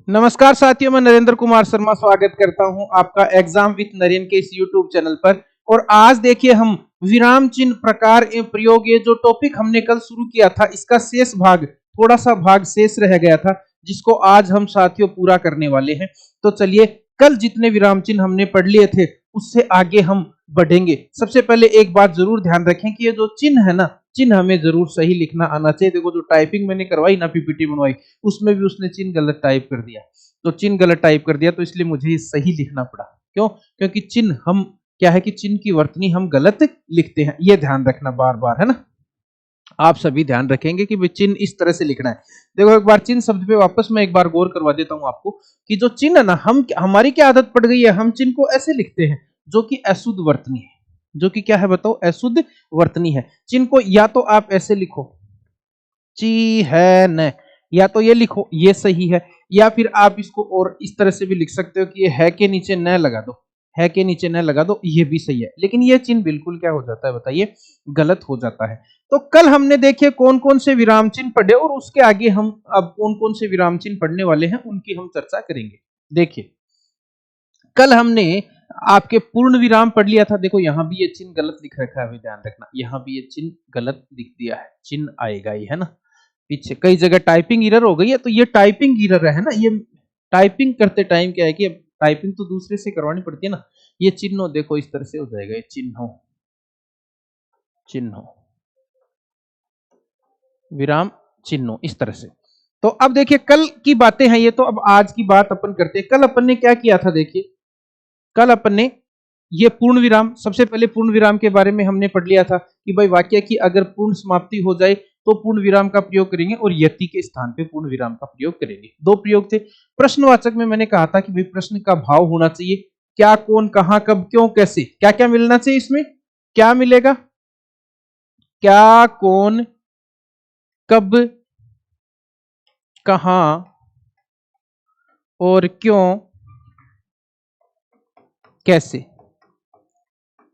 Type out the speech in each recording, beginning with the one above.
नमस्कार साथियों, मैं नरेंद्र कुमार शर्मा स्वागत करता हूं आपका एग्जाम विथ नरेन के इस यूट्यूब चैनल पर। और आज देखिए हम विराम चिन्ह प्रकार एवं प्रयोग, ये जो टॉपिक हमने कल शुरू किया था इसका शेष भाग, थोड़ा सा भाग शेष रह गया था जिसको आज हम साथियों पूरा करने वाले हैं। तो चलिए, कल जितने विराम चिन्ह हमने पढ़ लिए थे उससे आगे हम बढ़ेंगे। सबसे पहले एक बात जरूर ध्यान रखें कि ये जो चिन्ह है ना, चिन्ह हमें जरूर सही लिखना आना चाहिए। देखो जो टाइपिंग मैंने करवाई ना, पीपीटी बनवाई, उसमें भी उसने चिन्ह गलत टाइप कर दिया। तो चिन्ह गलत टाइप कर दिया तो इसलिए मुझे ये सही लिखना पड़ा। क्यों? क्योंकि चिन्ह हम क्या है कि चिन्ह की वर्तनी हम गलत लिखते हैं, ये ध्यान रखना बार बार, है ना। आप सभी ध्यान रखेंगे कि चिन्ह इस तरह से लिखना है। देखो एक बार चिन्ह शब्द पे वापस मैं एक बार गौर करवा देता हूं आपको कि जो चिन्ह है ना, हमारी क्या आदत पड़ गई है, हम चिन्ह को ऐसे लिखते हैं जो कि अशुद्ध वर्तनी है। जो कि क्या है बताओ? अशुद्ध वर्तनी है। चिन्ह को या तो आप ऐसे लिखो, ची है न, या तो ये लिखो ये सही है, या फिर आप इसको और इस तरह से भी लिख सकते हो कि ये है के नीचे न लगा दो, है के नीचे न लगा दो, ये भी सही है। लेकिन ये चिन्ह बिल्कुल क्या हो जाता है बताइए? गलत हो जाता है। तो कल हमने देखे कौन कौन से विराम चिन्ह पढ़े और उसके आगे हम अब कौन कौन से विराम चिन्ह पढ़ने वाले हैं उनकी हम चर्चा करेंगे। देखिए कल हमने आपके पूर्ण विराम पढ़ लिया था। देखो यहां भी ये चिन्ह गलत लिख रखा है, ध्यान रखना, यहां भी ये चिन्ह गलत लिख दिया है, चिन्ह आएगा ही, है ना। पीछे कई जगह टाइपिंग एरर हो गई है, तो ये टाइपिंग एरर है ना। ये टाइपिंग करते टाइम क्या है कि अब टाइपिंग तो दूसरे से करवानी पड़ती है ना। ये चिन्ह देखो इस तरह से हो जाएगा, ये चिन्ह चिन्ह विराम चिन्ह इस तरह से। तो अब देखिए कल की बातें हैं ये, तो अब आज की बात अपन करते हैं। कल अपन ने क्या किया था? देखिए कल अपन ने ये पूर्ण विराम, सबसे पहले पूर्ण विराम के बारे में हमने पढ़ लिया था कि भाई वाक्य की अगर पूर्ण समाप्ति हो जाए तो पूर्ण विराम का प्रयोग करेंगे और यति के स्थान पे पूर्ण विराम का प्रयोग करेंगे। दो प्रयोग थे। प्रश्नवाचक में मैंने कहा था कि भाई प्रश्न का भाव होना चाहिए, क्या, कौन, कहां, कब, क्यों, कैसे, क्या क्या मिलना चाहिए इसमें। क्या मिलेगा? क्या, कौन, कब, कहां और क्यों, कैसे,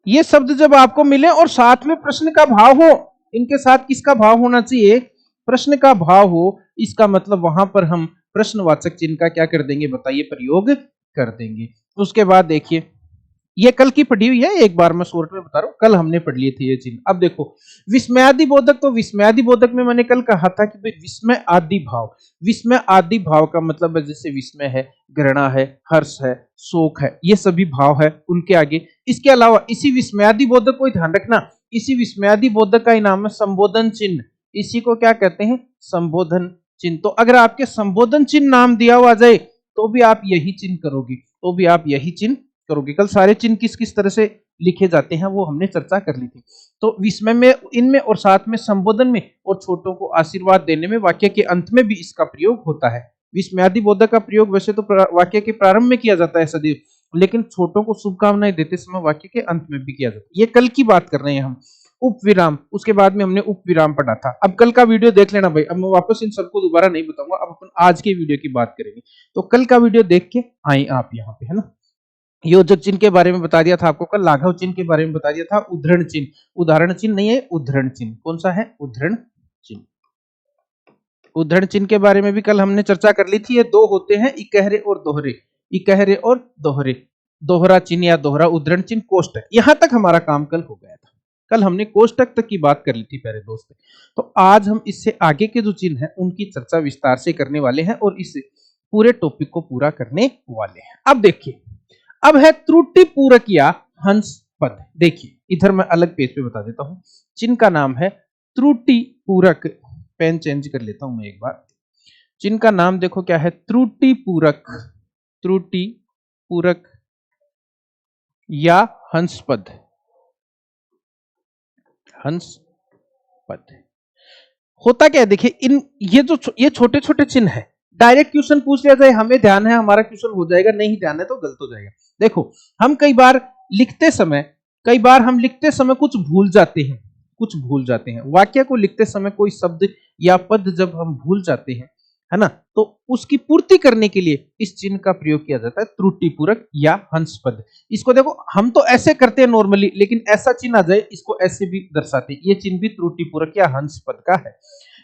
ये शब्द जब आपको मिले और साथ में प्रश्न का भाव हो, इनके साथ किसका भाव होना चाहिए? प्रश्न का भाव हो। इसका मतलब वहां पर हम प्रश्नवाचक चिन्ह का क्या कर देंगे बताइए? प्रयोग कर देंगे। उसके बाद देखिए ये कल की पढ़ी हुई है, एक बार मैं शॉर्ट में बता रहा हूं, कल हमने पढ़ लिए थे ये चिन्ह। अब देखो विस्मयादि बोधक, तो विस्मयादि बोधक में मैंने कल कहा था कि भाई विस्मय आदि भाव, विस्मय आदि भाव का मतलब है जैसे विस्मय है, घृणा है, हर्ष है, शोक है, ये सभी भाव है उनके आगे। इसके अलावा इसी विस्मयादि बोधक को ध्यान रखना, इसी विस्मयादि बोधक का ही नाम है संबोधन चिन्ह। इसी को क्या कहते हैं? संबोधन चिन्ह। तो अगर आपके संबोधन चिन्ह नाम दिया हुआ जाए तो भी आप यही चिन्ह करोगे, तो भी आप यही चिन्ह करोगे। कल सारे चिन्ह किस किस तरह से लिखे जाते हैं वो हमने चर्चा कर ली थी। तो विस्मय में, इनमें और साथ में संबोधन में और छोटों को आशीर्वाद देने में, वाक्य के अंत में भी इसका प्रयोग होता है। विस्मयादि बोधक का प्रयोग वैसे तो वाक्य के प्रारंभ में किया जाता है सदैव, लेकिन छोटों को शुभकामनाएं देते समय वाक्य के अंत में भी किया जाता है। ये कल की बात कर रहे हैं हम। उपविराम, उसके बाद में हमने उपविराम पढ़ा था। अब कल का वीडियो देख लेना भाई, अब मैं वापस इन सबको दोबारा नहीं बताऊंगा, अब अपन आज के वीडियो की बात करेंगे। तो कल का वीडियो देख के आए आप यहाँ पे, है ना। योजक चिन्ह के बारे में बता दिया था आपको कल, लाघव चिन्ह के बारे में बता दिया था, उद्धरण चिन्ह, उदाहरण चिन्ह नहीं है, उद्धरण चिन्ह। कौन सा है? उद्धरण चिन्ह। उद्धरण चिन्ह के बारे में भी कल हमने चर्चा कर ली थी। ये दो होते हैं, इकहरे और दोहरे, इकहरे और दोहरे, दोहरा चिन्ह या दोहरा उद्धरण चिन्ह, कोष्टक। यहां तक हमारा काम कल हो गया था। कल हमने कोष्टक तक की बात कर ली थी प्यारे दोस्त। तो आज हम इससे आगे के जो चिन्ह हैं उनकी चर्चा विस्तार से करने वाले हैं और इस पूरे टॉपिक को पूरा करने वाले हैं। अब देखिए, अब है त्रुटि पूरक या हंस पद। देखिए इधर मैं अलग पेज पे बता देता हूं। चिन्ह का नाम है त्रुटि पूरक। पेन चेंज कर लेता हूं मैं एक बार। चिन्ह का नाम देखो क्या है? त्रुटि पूरक, त्रुटि पूरक या हंस पद, हंस पद। होता क्या है देखिए, इन ये छोटे छोटे चिन्ह है। डायरेक्ट क्वेश्चन पूछ लिया जाए, हमें ध्यान है हमारा क्वेश्चन हो जाएगा, नहीं ध्यान है तो गलत हो जाएगा। देखो हम कई बार लिखते समय, कई बार हम लिखते समय कुछ भूल जाते हैं, कुछ भूल जाते हैं। वाक्य को लिखते समय कोई शब्द या पद जब हम भूल जाते हैं, है ना, तो उसकी पूर्ति करने के लिए इस चिन्ह का प्रयोग किया जाता है, त्रुटि पूरक या हंस पद। इसको देखो हम तो ऐसे करते हैं नॉर्मली, लेकिन ऐसा चिन्ह आ जाए इसको ऐसे भी दर्शाते हैं। ये चिन्ह भी त्रुटि पूरक या हंस पद का है।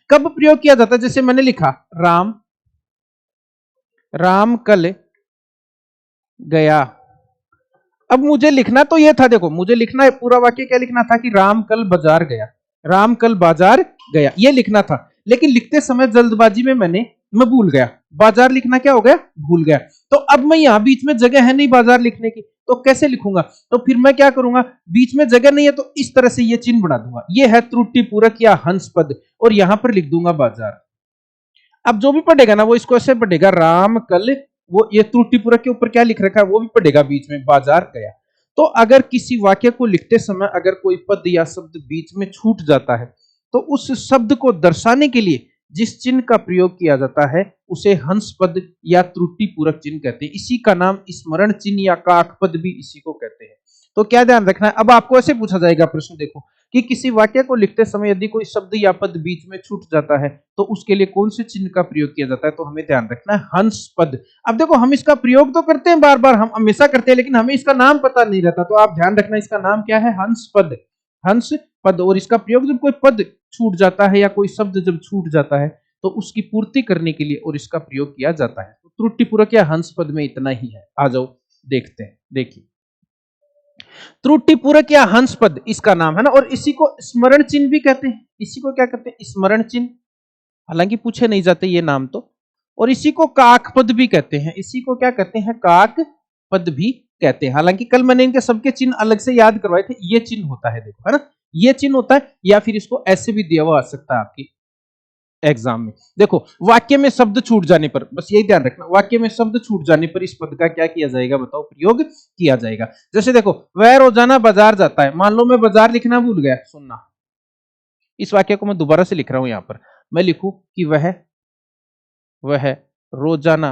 कब प्रयोग किया जाता है? जैसे मैंने लिखा राम, राम कल गया। अब मुझे लिखना तो ये था, देखो मुझे लिखना है पूरा वाक्य, क्या लिखना था कि राम कल बाजार गया, राम कल बाजार गया, ये लिखना था। लेकिन लिखते समय जल्दबाजी में मैं भूल गया, बाजार लिखना क्या हो गया, भूल गया। तो अब मैं यहां बीच में जगह है नहीं बाजार लिखने की, तो कैसे लिखूंगा? तो फिर मैं क्या करूंगा, बीच में जगह नहीं है तो इस तरह से ये चिन्ह बना दूंगा, ये है त्रुटि पूरक या हंस पद, और यहां पर लिख दूंगा बाजार। अब जो भी पढ़ेगा ना वो इसको ऐसे पढ़ेगा, राम कल, वो ये त्रुटिपूरक के ऊपर क्या लिख रखा है वो भी पढ़ेगा बीच में, बाजार गया। तो अगर किसी वाक्य को लिखते समय अगर कोई पद या शब्द बीच में छूट जाता है, तो उस शब्द को दर्शाने के लिए जिस चिन्ह का प्रयोग किया जाता है उसे हंस पद या त्रुटिपूरक चिन्ह कहते हैं। इसी का नाम स्मरण चिन्ह या काक पद भी इसी को कहते हैं। तो क्या ध्यान रखना है, अब आपको ऐसे पूछा जाएगा प्रश्न, देखो कि किसी वाक्य को लिखते समय यदि कोई शब्द या पद बीच में छूट जाता है तो उसके लिए कौन से चिन्ह का प्रयोग किया जाता है, तो हमें ध्यान रखना है हंस पद। अब देखो हम इसका प्रयोग तो करते हैं बार बार, हम हमेशा करते हैं, लेकिन हमें इसका नाम पता नहीं रहता, तो आप ध्यान रखना इसका नाम क्या है, हंस पद, हंस पद। और इसका प्रयोग जब कोई पद छूट जाता है या कोई शब्द जब छूट जाता है तो उसकी पूर्ति करने के लिए और इसका प्रयोग किया जाता है। तो त्रुटिपूरक या हंस पद में इतना ही है। आ जाओ देखते हैं, देखिए त्रुटिपूरक या हंस पद इसका नाम है ना, और इसी को स्मरण चिन्ह भी कहते हैं। इसी को क्या कहते हैं, स्मरण चिन्ह, हालांकि पूछे नहीं जाते ये नाम तो। और इसी को काक पद भी कहते हैं, इसी को क्या कहते हैं, काक पद भी कहते हैं। हालांकि कल मैंने इनके सबके चिन्ह अलग से याद करवाए थे, ये चिन्ह होता है देखो, है ना, ये चिन्ह होता है, या फिर इसको ऐसे भी दिया हुआ आ सकता है आपकी एग्जाम में। देखो वाक्य में शब्द छूट जाने पर, बस यही ध्यान रखना, वाक्य में शब्द छूट जाने पर इस पद का क्या किया जाएगा, बताओ, प्रयोग किया जाएगा। जैसे देखो वह रोजाना बाजार जाता है, मान लो मैं बाजार लिखना भूल गया, सुनना, इस वाक्य को मैं दोबारा से लिख रहा हूं, यहां पर मैं लिखूं कि वह रोजाना,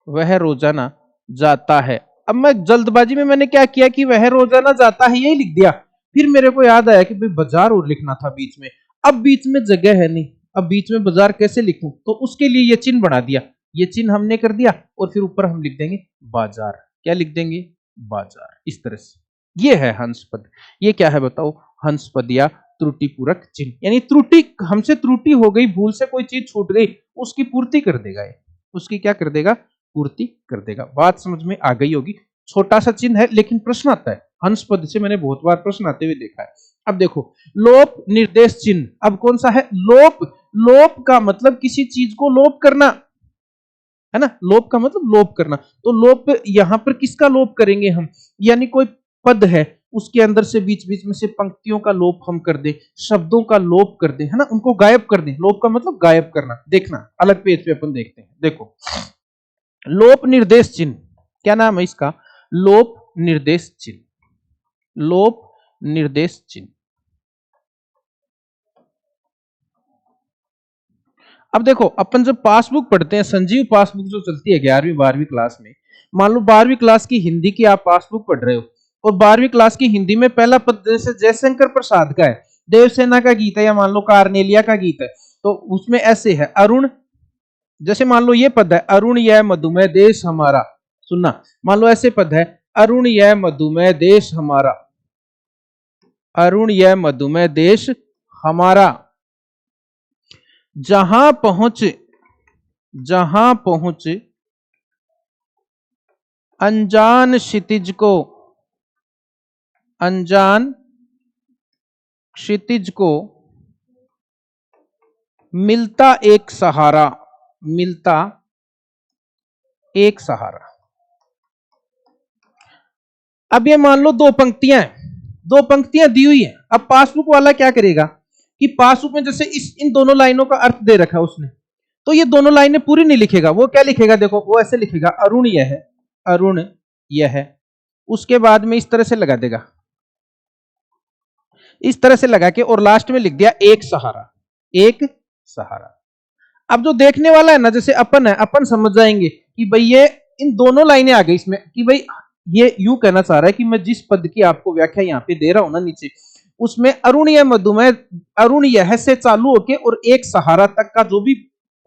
वह रोजाना जाता है। अब मैं जल्दबाजी में मैंने क्या किया कि वह रोजाना जाता है यही लिख दिया, फिर मेरे को याद आया कि भाई बाजार और लिखना था बीच में, अब बीच में जगह है नहीं, अब बीच में बाजार कैसे लिखूं, तो उसके लिए ये चिन्ह बना दिया, ये चिन्ह हमने कर दिया, और फिर ऊपर हम लिख देंगे बाजार, क्या लिख देंगे, बाजार, इस तरह से। ये है हंस पद, ये क्या है बताओ, हंस पद या त्रुटिपूरक चिन्ह, यानी त्रुटि, हमसे त्रुटि हो गई, भूल से कोई चीज छूट गई, उसकी पूर्ति कर देगा ये, उसकी क्या कर देगा, पूर्ति कर देगा। बात समझ में आ गई होगी। छोटा सा चिन्ह है लेकिन प्रश्न आता है, हंस पद से मैंने बहुत बार प्रश्न आते हुए देखा है। अब देखो लोप निर्देश चिन्ह, अब कौन सा है, लोप। लोप का मतलब किसी चीज को लोप करना, है ना, लोप का मतलब लोप करना। तो लोप यहां पर किसका लोप करेंगे हम, यानी कोई पद है उसके अंदर से बीच बीच में से पंक्तियों का लोप हम कर दें, शब्दों का लोप कर दें, है ना, उनको गायब कर दें। लोप का मतलब गायब करना। देखना अलग पेज पे अपन देखते हैं, देखो लोप निर्देश चिन्ह, क्या नाम है इसका, लोप निर्देश चिन्ह, लोप निर्देश चिन्ह। अब देखो अपन जब पासबुक पढ़ते हैं, संजीव पासबुक जो चलती है 11वीं 12वीं क्लास में, मान लो 12वीं क्लास की हिंदी की आप पासबुक पढ़ रहे हो, और 12वीं क्लास की हिंदी में पहला पद जैसे जयशंकर प्रसाद का है, देवसेना का गीत है, या मान लो कार्नेलिया का गीत है, तो उसमें ऐसे है अरुण, जैसे मान लो ये पद है अरुण यह मधुमेह देश हमारा, सुनना, मान लो ऐसे पद है अरुण यह मधुमेह देश हमारा, अरुण यह मधुमेह देश हमारा, जहां पहुंच, जहां पहुंच अनजान क्षितिज को, अनजान क्षितिज को मिलता एक सहारा, मिलता एक सहारा। अब ये मान लो दो पंक्तियां हैं, दो पंक्तियां दी हुई हैं। अब पासबुक वाला क्या करेगा कि पासबुक में जैसे इन दोनों लाइनों का अर्थ दे रखा है उसने, तो ये दोनों लाइनें पूरी नहीं लिखेगा, वो क्या लिखेगा, देखो वो ऐसे लिखेगा अरुण यह है, अरुण यह है, उसके बाद में इस तरह से लगा देगा, इस तरह से लगा के, और लास्ट में लिख दिया एक सहारा, एक सहारा। अब जो देखने वाला है ना, जैसे अपन है, अपन समझ जाएंगे कि भाई ये इन दोनों लाइनें आ गई इसमें, कि भाई ये यूं कहना चाह रहा है कि मैं जिस पद की आपको व्याख्या यहां पे दे रहा हूं ना नीचे, उसमें अरुण यह मधुमेह, अरुण यह से चालू होके और एक सहारा तक का जो भी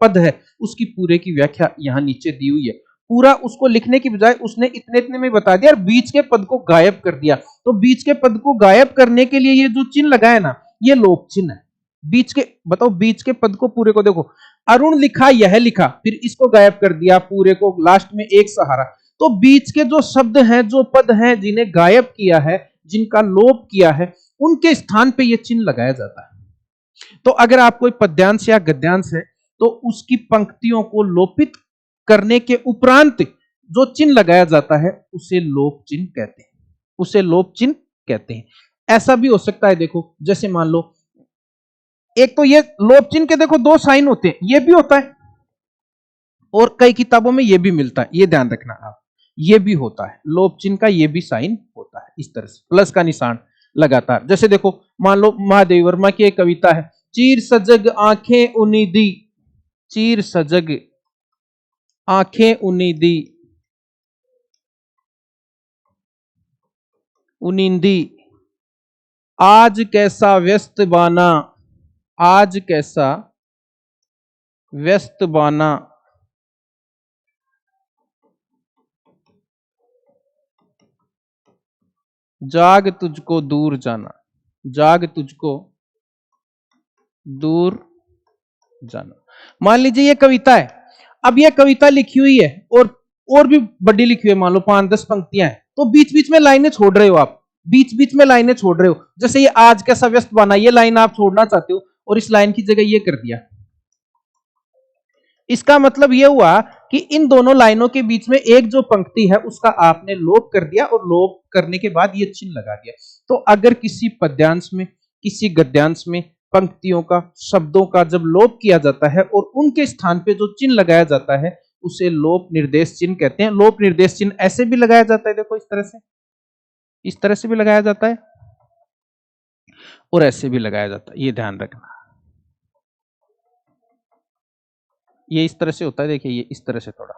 पद है उसकी पूरे की व्याख्या यहां नीचे दी हुई है। पूरा उसको लिखने की बजाय उसने इतने इतने में बता दिया और बीच के पद को गायब कर दिया। तो बीच के पद को गायब करने के लिए ये जो चिन्ह लगा है ना, ये लोप चिन्ह है। बीच के बताओ, बीच के पद को पूरे को देखो, अरुण लिखा, यह लिखा, फिर इसको गायब कर दिया, पूरे को लास्ट में एक सहारा। तो बीच के जो शब्द हैं, जो पद हैं, जिन्हें गायब किया है, जिनका लोप किया है, उनके स्थान पे यह चिन्ह लगाया जाता है। तो अगर आप कोई पद्यांश या गद्यांश है तो उसकी पंक्तियों को लोपित करने के उपरांत जो चिन्ह लगाया जाता है उसे लोप चिन्ह कहते हैं, उसे लोप चिन्ह कहते हैं। ऐसा भी हो सकता है, देखो जैसे मान लो, एक तो ये लोप चिन्ह के देखो दो साइन होते हैं, ये भी होता है और कई किताबों में ये भी मिलता है, ये ध्यान रखना आप, ये भी होता है लोप चिन्ह का, ये भी साइन होता है इस तरह से प्लस का निशान लगातार। जैसे देखो मान लो महादेवी वर्मा की एक कविता है, चीर सजग आंखें उन्नीदी, चीर सजग आंखें उन्नीदी, उनिंदी, आज कैसा व्यस्त बाना, आज कैसा व्यस्त बाना, जाग तुझको दूर जाना, जाग तुझको दूर जाना। मान लीजिए ये कविता है, अब ये कविता लिखी हुई है और भी बड़ी लिखी हुई है, मान लो 5-10 पंक्तियां हैं, तो बीच बीच में लाइनें छोड़ रहे हो आप, बीच बीच में लाइनें छोड़ रहे हो। जैसे ये आज कैसा व्यस्त बना, ये लाइन आप छोड़ना चाहते हो और इस लाइन की जगह ये कर दिया, इसका मतलब यह हुआ कि इन दोनों लाइनों के बीच में एक जो पंक्ति है उसका आपने लोप कर दिया और लोप करने के बाद ये चिन्ह लगा दिया। तो अगर किसी पद्यांश में, किसी गद्यांश में पंक्तियों का, शब्दों का जब लोप किया जाता है और उनके स्थान पे जो चिन्ह लगाया जाता है उसे लोप निर्देश चिन्ह कहते हैं। लोप निर्देश चिन्ह ऐसे भी लगाया जाता है, देखो इस तरह से, इस तरह से भी लगाया जाता है और ऐसे भी लगाया जाता है, ये ध्यान रखना। ये इस तरह से होता है, देखिए ये इस तरह से थोड़ा,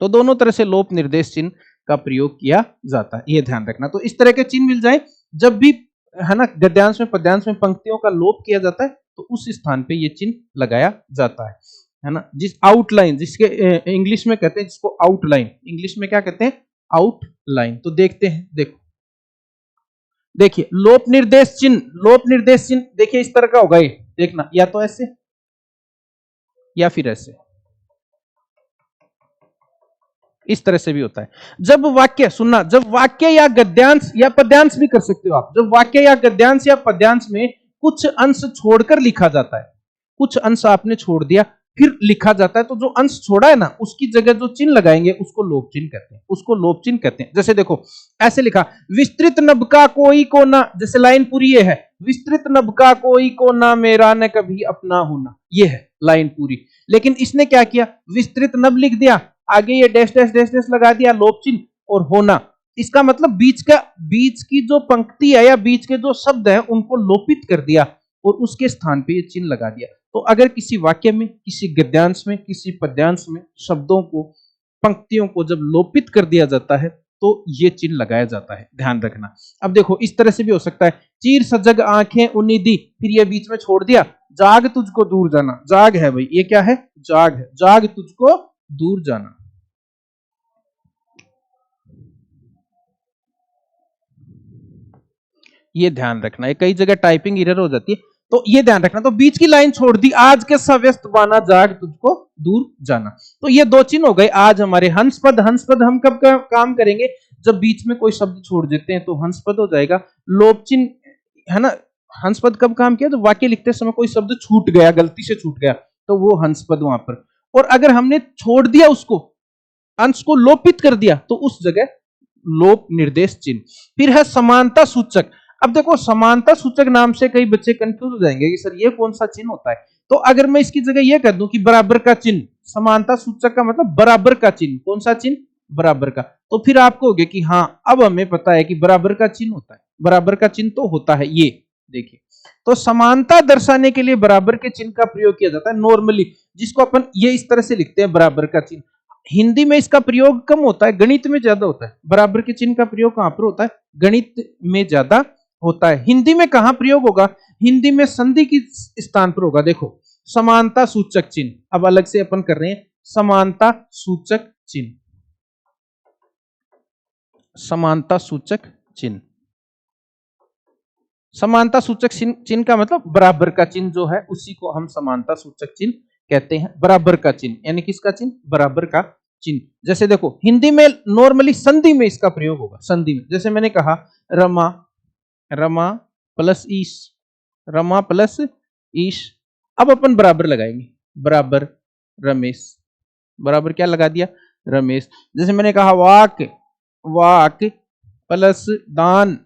तो दोनों तरह से लोप निर्देश चिन्ह का प्रयोग किया जाता है, ये ध्यान रखना। तो इस तरह के चिन्ह मिल जाए जब भी, है ना, गद्यांश में पद्यांश में पंक्तियों का लोप किया जाता है तो उस स्थान पे ये चिन्ह लगाया जाता है ना। जिस आउटलाइन, जिसके इंग्लिश में कहते हैं जिसको आउटलाइन, इंग्लिश में क्या कहते हैं, आउटलाइन। तो देखते हैं, देखो देखिए लोप निर्देश चिन्ह, लोप निर्देश चिन्ह देखिए इस तरह का होगा, ये देखना, या तो ऐसे या फिर ऐसे, इस तरह से भी होता है। जब वाक्य, सुनना, जब वाक्य या गद्यांश या पद्यांश भी कर सकते हो आप, जब वाक्य या गद्यांश या पद्यांश में कुछ अंश छोड़कर लिखा जाता है, कुछ अंश आपने छोड़ दिया फिर लिखा जाता है, तो जो अंश छोड़ा है ना उसकी जगह जो चिन्ह लगाएंगे उसको लोप चिन्ह कहते हैं, उसको लोप चिन्ह कहते हैं। जैसे देखो ऐसे लिखा, विस्तृत नभ का कोई कोना, जैसे लाइन पूरी ये है, विस्तृत नभ का कोई कोना मेरा न कभी अपना होना, ये है लाइन पूरी, लेकिन इसने क्या किया, विस्तृत नभ लिख दिया, आगे ये डैश डैश डैश डैश लगा दिया, लोप चिन्ह और होना। इसका मतलब बीच की जो पंक्ति है या बीच के जो शब्द है उनको लोपित कर दिया और उसके स्थान पे ये चिन्ह लगा दिया। तो अगर किसी वाक्य में, किसी गद्यांश में, किसी पद्यांश में शब्दों को, पंक्तियों को जब लोपित कर दिया जाता है तो ये चिन्ह लगाया जाता है, ध्यान रखना। अब देखो इस तरह से भी हो सकता है, चीर सजग आंखें उन्नीदी, फिर ये बीच में छोड़ दिया, जाग तुझको दूर जाना, जाग है भाई, ये क्या है, जाग है, जाग तुझको दूर जाना। ये ध्यान रखना, ये कई जगह टाइपिंग एरर हो जाती है, तो ये ध्यान रखना। तो बीच की लाइन छोड़ दी, आज के सव्यस्त बाना, जाग तुझको दूर जाना। तो ये दो चिन्ह हो गए आज हमारे हंसपद। हंसपद हम कब काम करेंगे, जब बीच में कोई शब्द छोड़ देते हैं तो हंसपद हो जाएगा। लोप चिन्ह, है ना, हंसपद कब काम किया, तो वाक्य लिखते समय कोई शब्द छूट गया, गलती से छूट गया, तो वो हंसपद वहां पर। और अगर हमने छोड़ दिया उसको, अंश को लोपित कर दिया, तो उस जगह लोप निर्देश चिन्ह। फिर है समानता सूचक। अब देखो समानता सूचक नाम से कई बच्चे कंफ्यूज हो जाएंगे कि सर ये कौन सा चिन्ह होता है। तो अगर मैं इसकी जगह ये कह दूं कि बराबर का चिन्ह, समानता सूचक का मतलब बराबर का चिन्ह, कौन सा चिन्ह, बराबर का, तो फिर आपको होगा कि हाँ अब हमें पता है कि बराबर का चिन्ह होता है, बराबर का चिन्ह तो होता है ये, देखिए। तो समानता दर्शाने के लिए बराबर के चिन्ह का प्रयोग किया जाता है नॉर्मली, जिसको अपन ये इस तरह से लिखते हैं, बराबर का चिन्ह। हिंदी में इसका प्रयोग कम होता है, गणित में ज्यादा होता है। बराबर के चिन्ह का प्रयोग कहां पर होता है, गणित में ज्यादा होता है। हिंदी में कहां प्रयोग होगा, हिंदी में संधि की स्थान पर होगा। देखो समानता सूचक चिन्ह, अब अलग से अपन कर रहे हैं, समानता सूचक चिन्ह, समानता सूचक चिन्ह। समानता सूचक चिन्ह का मतलब बराबर का चिन्ह जो है उसी को हम समानता सूचक चिन्ह कहते हैं। बराबर का चिन्ह यानी किसका चिन्ह? बराबर का चिन्ह। जैसे देखो हिंदी में नॉर्मली संधि में इसका प्रयोग होगा, संधि में। जैसे मैंने कहा रमा, रमा प्लस ईश, रमा प्लस ईश। अब अपन बराबर लगाएंगे, बराबर रमेश, बराबर क्या लगा दिया? रमेश। जैसे मैंने कहा वाक, वाक प्लस दान,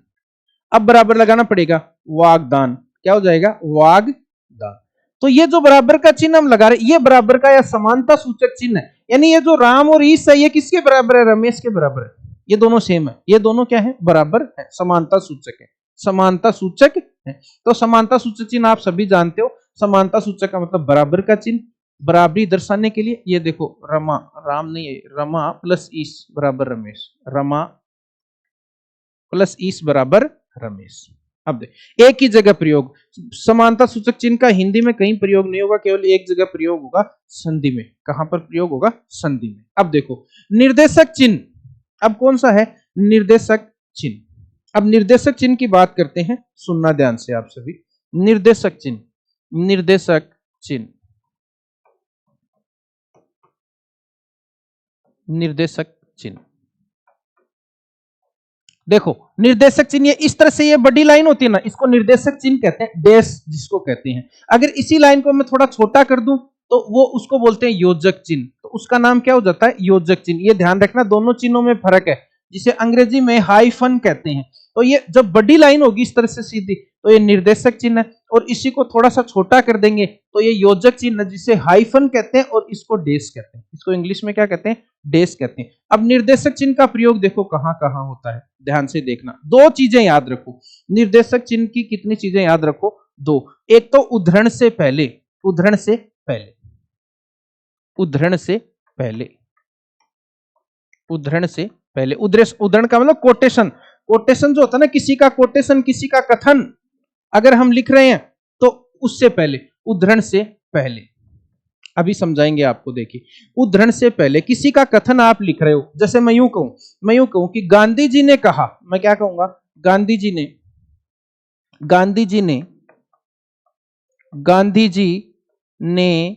अब बराबर लगाना पड़ेगा, वागदान। क्या हो जाएगा? वागदान। तो ये जो बराबर का चिन्ह हम लगा रहे, ये बराबर का या समानता सूचक चिन्ह है। यानी ये जो राम और ईश है ये किसके बराबर है? रमेश के बराबर है। ये दोनों सेम है, ये दोनों क्या है? बराबर है, समानता सूचक है, समानता सूचक है। तो समानता सूचक चिन्ह आप सभी जानते हो, समानता सूचक का मतलब बराबर का चिन्ह, बराबरी दर्शाने के लिए। ये देखो रमा, राम नहीं है, रमा प्लस ईश बराबर रमेश, रमा प्लस ईश बराबर रमेश। अब देख एक ही जगह प्रयोग, समानता सूचक चिन्ह का हिंदी में कहीं प्रयोग नहीं होगा, केवल एक जगह प्रयोग होगा, संधि में। कहां पर प्रयोग होगा? संधि में। अब देखो निर्देशक चिन्ह, अब कौन सा है? निर्देशक चिन्ह। अब निर्देशक चिन्ह की बात करते हैं, सुनना ध्यान से आप सभी। निर्देशक चिन्ह, निर्देशक चिन्ह, निर्देशक चिन्ह। देखो निर्देशक चिन्ह ये इस तरह से, ये बड़ी लाइन होती है ना, इसको निर्देशक चिन्ह कहते हैं, डैश जिसको कहते हैं। अगर इसी लाइन को मैं थोड़ा छोटा कर दूं तो वो उसको बोलते हैं योजक चिन्ह, तो उसका नाम क्या हो जाता है? योजक चिन्ह। ये ध्यान रखना, दोनों चिन्हों में फर्क है, जिसे अंग्रेजी में हाइफन कहते हैं। तो ये जब बड़ी लाइन होगी इस तरह से सीधी, तो ये निर्देशक चिन्ह है, और इसी को थोड़ा सा छोटा कर देंगे तो ये योजक चिन्ह है, जिसे हाइफन कहते हैं, और इसको डैश कहते हैं। इसको इंग्लिश में क्या कहते हैं? डैश कहते हैं। अब निर्देशक चिन्ह का प्रयोग देखो कहां कहां होता है, ध्यान से देखना। दो चीजें याद रखो, निर्देशक चिन्ह की कितनी चीजें याद रखो? दो। एक तो उद्धरण से पहले, उद्धरण से पहले, उद्धरण से पहले, उद्धरण से पहले। उद्धरण का मतलब कोटेशन, कोटेशन जो होता है ना, किसी का कोटेशन, किसी का कथन अगर हम लिख रहे हैं तो उससे पहले, उद्धरण से पहले। अभी समझाएंगे आपको, देखिए उद्धरण से पहले किसी का कथन आप लिख रहे हो। जैसे मैं यूं कहूं कि गांधी जी ने कहा, मैं क्या कहूंगा? गांधी जी ने, गांधी जी ने, गांधी जी ने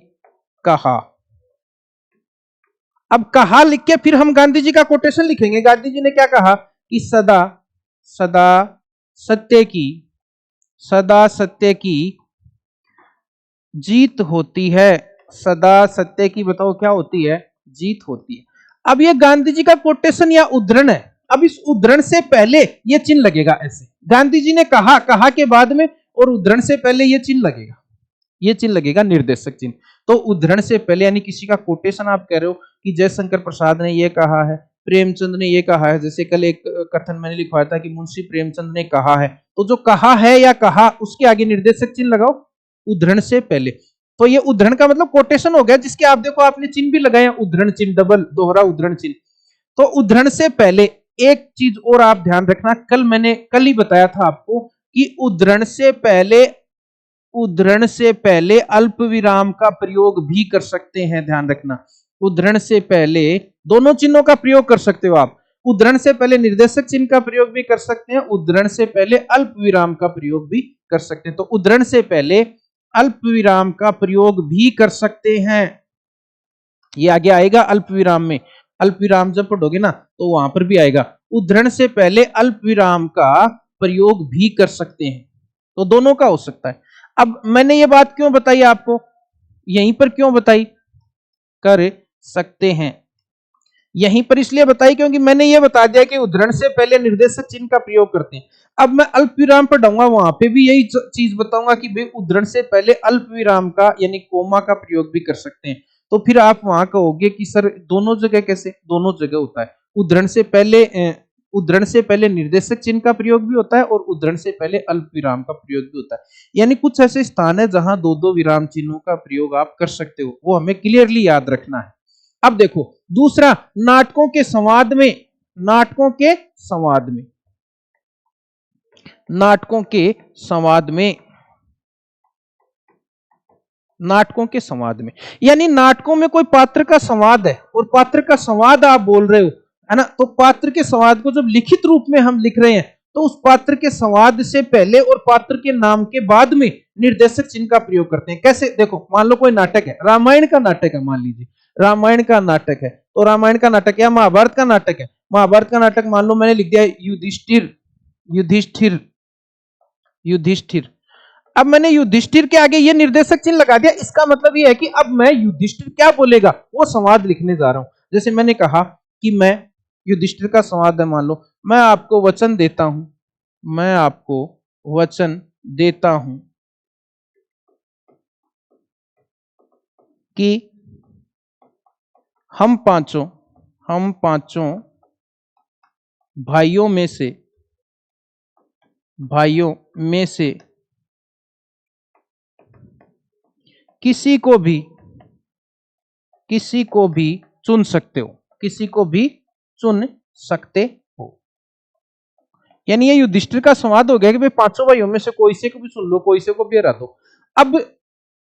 कहा। अब कहा लिख के फिर हम गांधी जी का कोटेशन लिखेंगे। गांधी जी ने क्या कहा? कि सदा, सदा सत्य की, सदा सत्य की जीत होती है। सदा सत्य की, बताओ क्या होती है? जीत होती है। अब ये गांधी जी का कोटेशन या उद्धरण है। अब इस उद्धरण से पहले ये चिन्ह लगेगा ऐसे, गांधी जी ने कहा, कहा के बाद में, और उद्धरण से पहले ये चिन्ह लगेगा, ये चिन्ह लगेगा निर्देशक चिन्ह। तो उद्धरण से पहले यानी किसी का कोटेशन आप कह रहे हो कि जयशंकर प्रसाद ने ये कहा है, प्रेमचंद ने ये कहा है। जैसे कल एक कथन मैंने लिखवाया था कि मुंशी प्रेमचंद ने कहा है, तो जो कहा है या कहा, उसके आगे निर्देशक चिन्ह लगाओ, उद्धरण से पहले। तो ये उद्धरण का मतलब कोटेशन हो गया, जिसके आप देखो आपने चिन्ह भी लगाया, उद्धरण चिन्ह, डबल दोहरा उद्धरण चिन्ह। तो उद्धरण से पहले एक चीज और आप ध्यान रखना, कल ही बताया था आपको कि उद्धरण से पहले, उद्धरण से पहले अल्प विराम का प्रयोग भी कर सकते हैं। ध्यान रखना, उद्धरण से पहले दोनों चिन्हों का प्रयोग कर सकते हो आप। उद्धरण से पहले निर्देशक चिन्ह का प्रयोग भी कर सकते हैं, उद्धरण से पहले अल्प विराम का प्रयोग भी कर सकते हैं। तो उद्धरण से पहले अल्प विराम का प्रयोग भी कर सकते हैं, ये आगे आएगा अल्प विराम में। अल्प विराम जब पढ़ोगे ना तो वहां पर भी आएगा, उद्धरण से पहले अल्प विराम का प्रयोग भी कर सकते हैं। तो दोनों का हो सकता है। अब मैंने ये बात क्यों बताई आपको, यहीं पर क्यों बताई? कर सकते हैं यहीं पर इसलिए बताई क्योंकि मैंने ये बता दिया कि उद्धरण से पहले निर्देशक चिन्ह का प्रयोग करते हैं। अब मैं अल्प विराम पर डालूंगा, वहां पे भी यही चीज बताऊंगा कि भाई उद्धरण से पहले अल्प विराम का यानी कोमा का प्रयोग भी कर सकते हैं। तो फिर आप वहां कहोगे कि सर दोनों जगह कैसे? दोनों जगह होता है। उद्धरण से पहले निर्देशक चिन्ह का प्रयोग भी होता है और उद्धरण से पहले अल्प विराम का प्रयोग भी होता है। यानी कुछ ऐसे स्थान है जहां दो दो विराम चिन्हों का प्रयोग आप कर सकते हो, वो हमें क्लियरली याद रखना है। अब देखो दूसरा, नाटकों के संवाद में, नाटकों के संवाद में, नाटकों के संवाद में, नाटकों के संवाद में, यानी नाटकों में कोई पात्र का संवाद है और पात्र का संवाद आप बोल रहे हो, है ना? तो पात्र के संवाद को जब लिखित रूप में हम लिख रहे हैं तो उस पात्र के संवाद से पहले और पात्र के नाम के बाद में निर्देशक चिन्ह का प्रयोग करते हैं। कैसे? देखो, मान लो कोई नाटक है, रामायण का नाटक है, मान लीजिए रामायण का नाटक है, तो रामायण का नाटक या महाभारत का नाटक है, महाभारत का नाटक मान लो मैंने लिख दिया युधिष्ठिर, युधिष्ठिर, युधिष्ठिर। अब मैंने युधिष्ठिर के आगे ये निर्देशक चिन्ह लगा दिया, इसका मतलब ये है कि अब मैं युधिष्ठिर क्या बोलेगा वो संवाद लिखने जा रहा हूं। जैसे मैंने कहा कि मैं युधिष्ठिर का संवाद है, मान लो मैं आपको वचन देता हूं, मैं आपको वचन देता हूं कि हम पांचों भाइयों में से किसी को भी चुन सकते हो, किसी को भी चुन सकते हो। यानी ये युधिष्ठिर का संवाद हो गया कि भाई पांचों भाइयों में से कोई से को भी चुन लो, कोई से को भी हरा दो। अब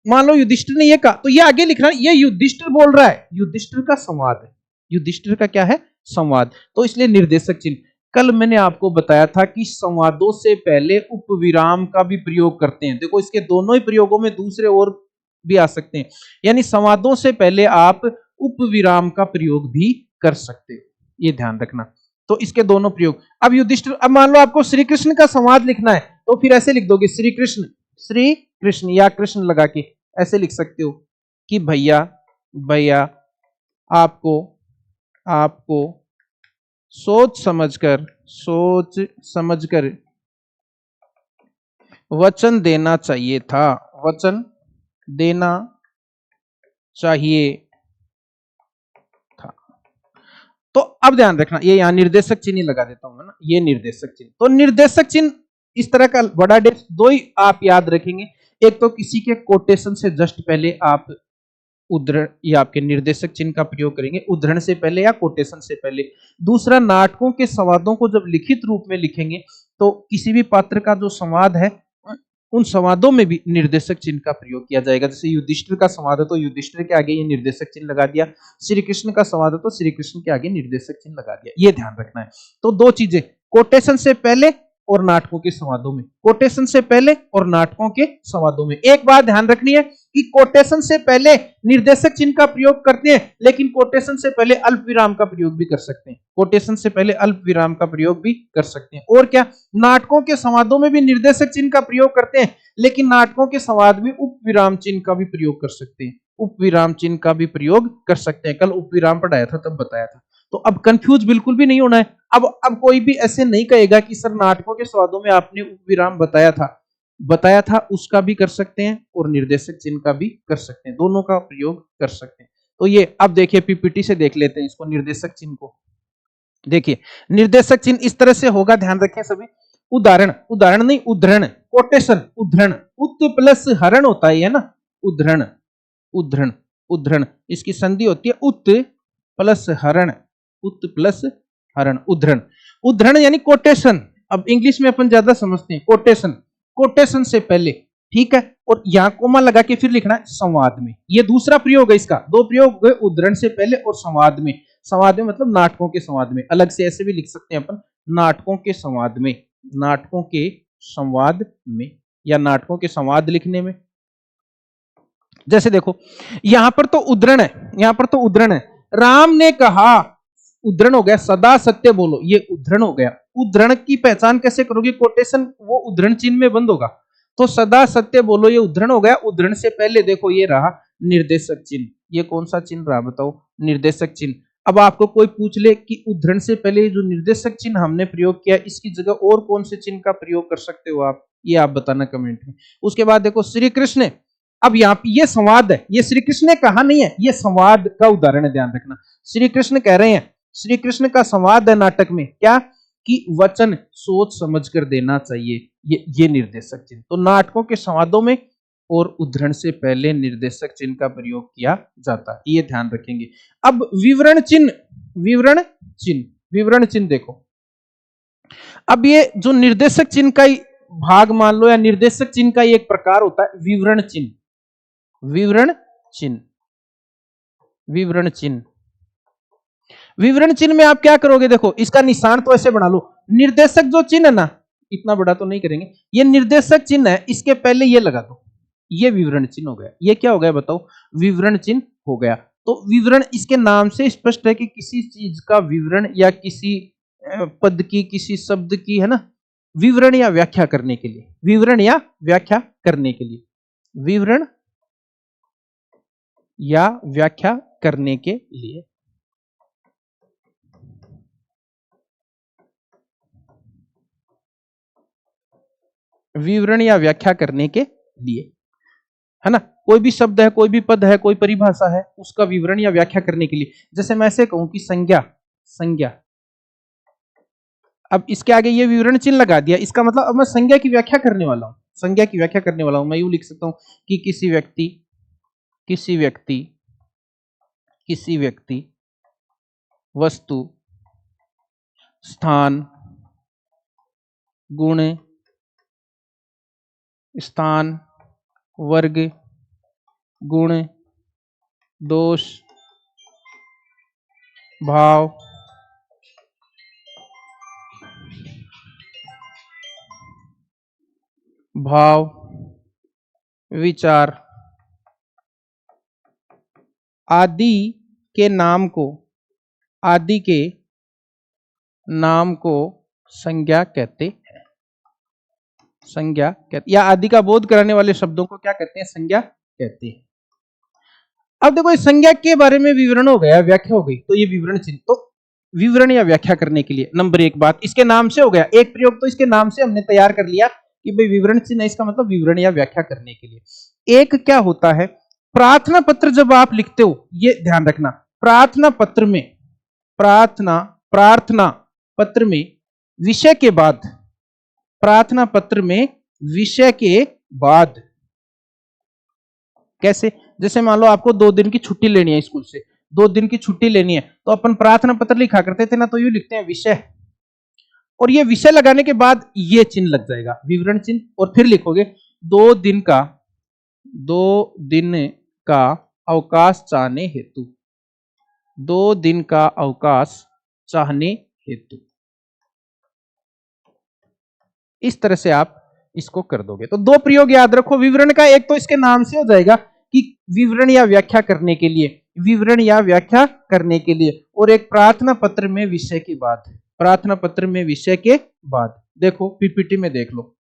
मान लो युधिष्ठिर ने ये कहा, तो ये आगे लिखना, ये युधिष्ठिर बोल रहा है, युधिष्ठिर का संवाद है, युधिष्ठिर का क्या है? संवाद। तो इसलिए निर्देशक चिन्ह। कल मैंने आपको बताया था कि संवादों से पहले उपविराम का भी प्रयोग करते हैं। देखो, इसके दोनों ही प्रयोगों में दूसरे और भी आ सकते हैं, यानी संवादों से पहले आप उपविराम का प्रयोग भी कर सकते हो, ये ध्यान रखना। तो इसके दोनों प्रयोग। अब युधिष्ठिर, अब मान लो आपको श्री कृष्ण का संवाद लिखना है, तो फिर ऐसे लिख दोगे श्री कृष्ण या कृष्ण लगा के ऐसे लिख सकते हो कि भैया आपको सोच समझकर वचन देना चाहिए था, वचन देना चाहिए था। तो अब ध्यान रखना, ये यहां निर्देशक चिन्ह लगा देता हूं ना, ये निर्देशक चिन्ह। तो निर्देशक चिन्ह इस तरह का बड़ा डेप्थ दो ही आप याद रखेंगे। एक तो किसी के कोटेशन से जस्ट पहले आप उद्धरण या आपके निर्देशक चिन्ह का प्रयोग करेंगे, उद्धरण से पहले या कोटेशन से पहले। दूसरा, नाटकों के संवादों को जब लिखित रूप में लिखेंगे तो किसी भी पात्र का जो संवाद है उन संवादों में भी निर्देशक चिन्ह का प्रयोग किया जाएगा। जैसे युधिष्ठिर का संवाद है तो युधिष्ठिर के आगे ये निर्देशक चिन्ह लगा दिया, श्री कृष्ण का संवाद है तो श्री कृष्ण के आगे निर्देशक चिन्ह लगा दिया, ये ध्यान रखना है। तो दो चीजें, कोटेशन से पहले और नाटकों के संवादों में, कोटेशन से पहले और नाटकों के संवादों में। एक बात ध्यान रखनी है कि कोटेशन से पहले निर्देशक चिन्ह का प्रयोग करते हैं, लेकिन कोटेशन से पहले अल्प विराम का प्रयोग भी कर सकते हैं, कोटेशन से पहले अल्प विराम का प्रयोग भी कर सकते हैं। और क्या, नाटकों के संवादों में भी निर्देशक चिन्ह का प्रयोग करते हैं, लेकिन नाटकों के संवाद में उप विराम चिन्ह का भी प्रयोग कर सकते हैं, उप विराम चिन्ह का भी प्रयोग कर सकते हैं। कल उप विराम पढ़ाया था तब बताया था। तो अब कंफ्यूज बिल्कुल भी नहीं होना है। अब कोई भी ऐसे नहीं कहेगा कि सर नाटकों के स्वादों में आपने उपविराम बताया था, उसका भी कर सकते हैं और निर्देशक चिन्ह का भी कर सकते हैं, दोनों का प्रयोग कर सकते हैं। तो ये अब देखिए पीपीटी से देख लेते हैं इसको, निर्देशक चिन्ह को देखिए। निर्देशक चिन्ह इस तरह से होगा, ध्यान रखें सभी। उदाहरण नहीं, उद्धरण, कोटेशन, उद्धरण, उत प्लस हरण होता है ना, उद्धरण, उद्धरण, इसकी संधि होती है उत प्लस हरण, उत प्लस हरण, उद्धरण यानी कोटेशन। अब इंग्लिश में अपन ज्यादा समझते हैं, कोटेशन से पहले, ठीक है। और यहां कोमा लगा के फिर लिखना है संवाद में, ये दूसरा प्रयोग है इसका। दो प्रयोग हुए, उद्धरण से पहले और संवाद में। संवाद में मतलब नाटकों के संवाद में, अलग से ऐसे भी लिख सकते हैं अपन, नाटकों के संवाद में, नाटकों के संवाद में या नाटकों के संवाद लिखने में। जैसे देखो यहां पर तो उद्धरण है, राम ने कहा, उद्धरण हो गया, सदा सत्य बोलो, ये उद्धरण हो गया। उद्धरण की पहचान कैसे करोगे? कोटेशन वो उद्धरण चिन्ह में बंद होगा, तो सदा सत्य बोलो ये उद्धरण हो गया। उद्धरण से पहले देखो ये रहा निर्देशक चिन्ह, ये कौन सा चिन्ह रहा बताओ? निर्देशक चिन्ह। अब आपको कोई पूछ ले कि उद्धरण से पहले जो निर्देशक चिन्ह हमने प्रयोग किया, इसकी जगह और कौन से चिन्ह का प्रयोग कर सकते हो आप, ये आप बताना कमेंट में। उसके बाद देखो श्री कृष्ण, अब यहाँ पे ये संवाद है, ये श्री कृष्ण ने कहा नहीं है, ये संवाद का उदाहरण है, ध्यान रखना। श्री कृष्ण कह रहे हैं, श्री कृष्ण का संवाद है नाटक में, क्या कि वचन सोच समझ कर देना चाहिए, ये निर्देशक चिन्ह। तो नाटकों के संवादों में और उद्धरण से पहले निर्देशक चिन्ह का प्रयोग किया जाता है, ये ध्यान रखेंगे। अब विवरण चिन्ह देखो। अब ये जो निर्देशक चिन्ह का भाग मान लो या निर्देशक चिन्ह का एक प्रकार होता है विवरण चिन्ह में आप क्या करोगे? देखो इसका निशान तो ऐसे बना लो, निर्देशक जो चिन्ह है ना, इतना बड़ा तो नहीं करेंगे। ये निर्देशक चिन्ह है, इसके पहले ये लगा दो, ये विवरण चिन्ह हो गया। ये क्या हो गया बताओ? विवरण चिन्ह हो गया। तो विवरण, इसके नाम से स्पष्ट है कि किसी चीज का विवरण या किसी पद की, किसी शब्द की, है ना, विवरण या व्याख्या करने के लिए, विवरण या व्याख्या करने के लिए, विवरण या व्याख्या करने के लिए। विवरण या व्याख्या करने के लिए, है ना, कोई भी शब्द है, कोई भी पद है, कोई परिभाषा है, उसका विवरण या व्याख्या करने के लिए। जैसे मैं ऐसे कहूं कि संज्ञा, संज्ञा, अब इसके आगे ये विवरण चिन्ह लगा दिया, इसका मतलब अब मैं संज्ञा की व्याख्या करने वाला हूं, संज्ञा की व्याख्या करने वाला हूं। मैं यूं लिख सकता हूं कि किसी व्यक्ति, किसी व्यक्ति, किसी व्यक्ति, वस्तु, स्थान, गुण, स्थान, वर्ग, गुण, दोष, भाव, भाव, विचार आदि के नाम को, आदि के नाम को संज्ञा कहते हैं। संज्ञा कहते, या आदि का बोध कराने वाले शब्दों को क्या कहते हैं? संज्ञा कहते हैं। अब देखो, इस संज्ञा के बारे में विवरण हो गया, व्याख्या हो गई, तो ये विवरण चिन्ह, तो विवरण या व्याख्या करने के लिए नंबर एक बात, इसके नाम से हो गया एक प्रयोग, तो इसके नाम से हमने तैयार कर लिया कि भाई विवरण चिन्ह, इसका मतलब विवरण या व्याख्या करने के लिए। एक क्या होता है, प्रार्थना पत्र जब आप लिखते हो, ये ध्यान रखना, प्रार्थना पत्र में, प्रार्थना, प्रार्थना पत्र में विषय के बाद, प्रार्थना पत्र में विषय के बाद, कैसे? जैसे मान लो आपको 2 दिन की छुट्टी लेनी है स्कूल से, 2 दिन की छुट्टी लेनी है, तो अपन प्रार्थना पत्र लिखा करते थे ना, तो यूं लिखते हैं विषय, और ये विषय लगाने के बाद ये चिन्ह लग जाएगा, विवरण चिन्ह, और फिर लिखोगे 2 दिन का, 2 दिन का अवकाश चाहने हेतु, 2 दिन का अवकाश चाहने हेतु। इस तरह से आप इसको कर दोगे। तो 2 प्रयोग याद रखो विवरण का, एक तो इसके नाम से हो जाएगा कि विवरण या व्याख्या करने के लिए, विवरण या व्याख्या करने के लिए, और एक प्रार्थना पत्र में विषय के बाद, प्रार्थना पत्र में विषय के बाद। देखो पीपीटी में देख लो,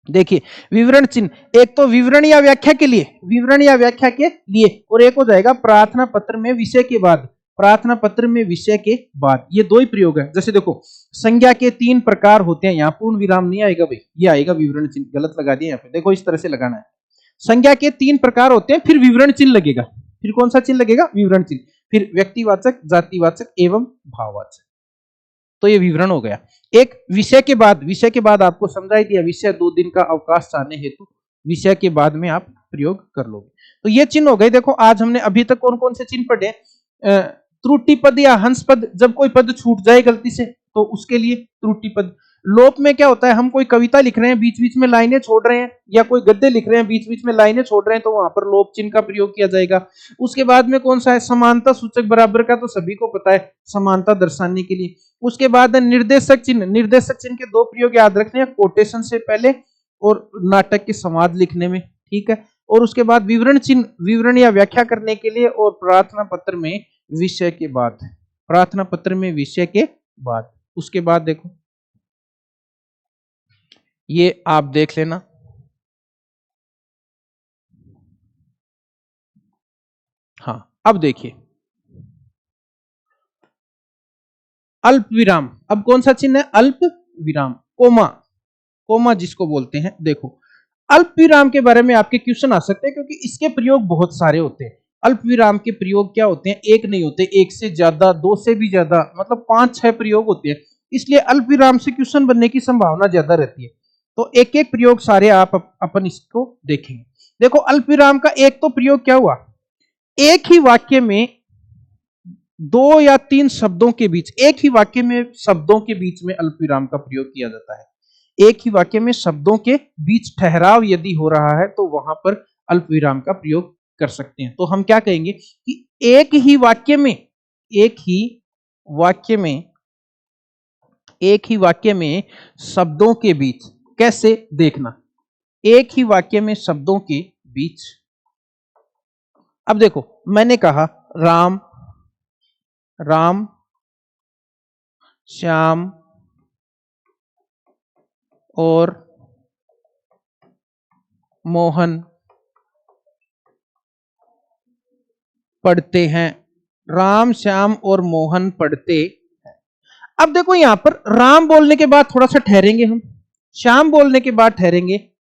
देखिए विवरण चिन्ह, एक तो विवरण या व्याख्या के लिए, विवरण या व्याख्या के लिए, और एक हो जाएगा प्रार्थना पत्र में विषय के बाद, प्रार्थना पत्र में विषय के बाद। ये 2 ही प्रयोग है। जैसे देखो, संज्ञा के 3 प्रकार होते हैं, यहां पूर्ण विराम नहीं आएगा भाई, ये आएगा विवरण चिन्ह, गलत लगा दिया यहाँ पे, देखो इस तरह से लगाना है। संज्ञा के 3 प्रकार होते हैं, फिर विवरण चिन्ह लगेगा, फिर कौन सा चिन्ह लगेगा? विवरण चिन्ह, फिर व्यक्तिवाचक, जातिवाचक एवं भाववाचक। तो ये विवरण हो गया। एक विषय के बाद, विषय के बाद आपको समझाई दिया, विषय 2 दिन का अवकाश चाहने हेतु, विषय के बाद में आप प्रयोग कर लोगे। तो ये चिन्ह हो गए। देखो आज हमने अभी तक कौन कौन से चिन्ह पढ़े? त्रुटि पद या हंस पद, जब कोई पद छूट जाए गलती से तो उसके लिए त्रुटि पद। लोप में क्या होता है, हम कोई कविता लिख रहे हैं, बीच बीच में लाइनें छोड़ रहे हैं, या कोई गद्य लिख रहे हैं, बीच बीच में लाइनें छोड़ रहे हैं, तो वहां पर लोप चिन्ह का प्रयोग किया जाएगा। उसके बाद में कौन सा है? समानता सूचक बराबर का, तो सभी को पता है, समानता दर्शाने के लिए। उसके बाद निर्देशक चिन्ह, निर्देशक चिन्ह के 2 प्रयोग याद रखने हैं, कोटेशन से पहले और नाटक के संवाद लिखने में, ठीक है। और उसके बाद विवरण चिन्ह, विवरण या व्याख्या करने के लिए, और प्रार्थना पत्र में विषय के बाद, प्रार्थना पत्र में विषय के बाद। उसके बाद देखो ये आप देख लेना, हाँ अब देखिए अल्प विराम। अब कौन सा चिन्ह है? अल्प विराम, कोमा, कोमा जिसको बोलते हैं। देखो अल्प विराम के बारे में आपके क्वेश्चन आ सकते हैं, क्योंकि इसके प्रयोग बहुत सारे होते हैं। अल्प विराम के प्रयोग क्या होते हैं? एक नहीं होते, एक से ज्यादा, 2 से भी ज्यादा, मतलब 5-6 प्रयोग होते हैं। इसलिए अल्प विराम से क्वेश्चन बनने की संभावना ज्यादा रहती है। तो एक एक प्रयोग सारे आप अपन इसको देखेंगे। देखो अल्प विराम का एक तो प्रयोग क्या हुआ, एक ही वाक्य में 2 या 3 शब्दों के बीच, एक ही वाक्य में शब्दों के बीच में अल्प विराम का प्रयोग किया जाता है। एक ही वाक्य में शब्दों के बीच ठहराव यदि हो रहा है, तो वहां पर अल्प विराम का प्रयोग कर सकते हैं। तो हम क्या कहेंगे कि एक ही वाक्य में, एक ही वाक्य में, एक ही वाक्य में शब्दों के बीच कैसे देखना, एक ही वाक्य में शब्दों के बीच। अब देखो मैंने कहा राम, राम श्याम और मोहन पढ़ते हैं, राम श्याम और मोहन पढ़ते हैं। अब देखो यहां पर राम बोलने के बाद थोड़ा सा ठहरेंगे हम, श्याम बोलने के बाद ठहरेंगे,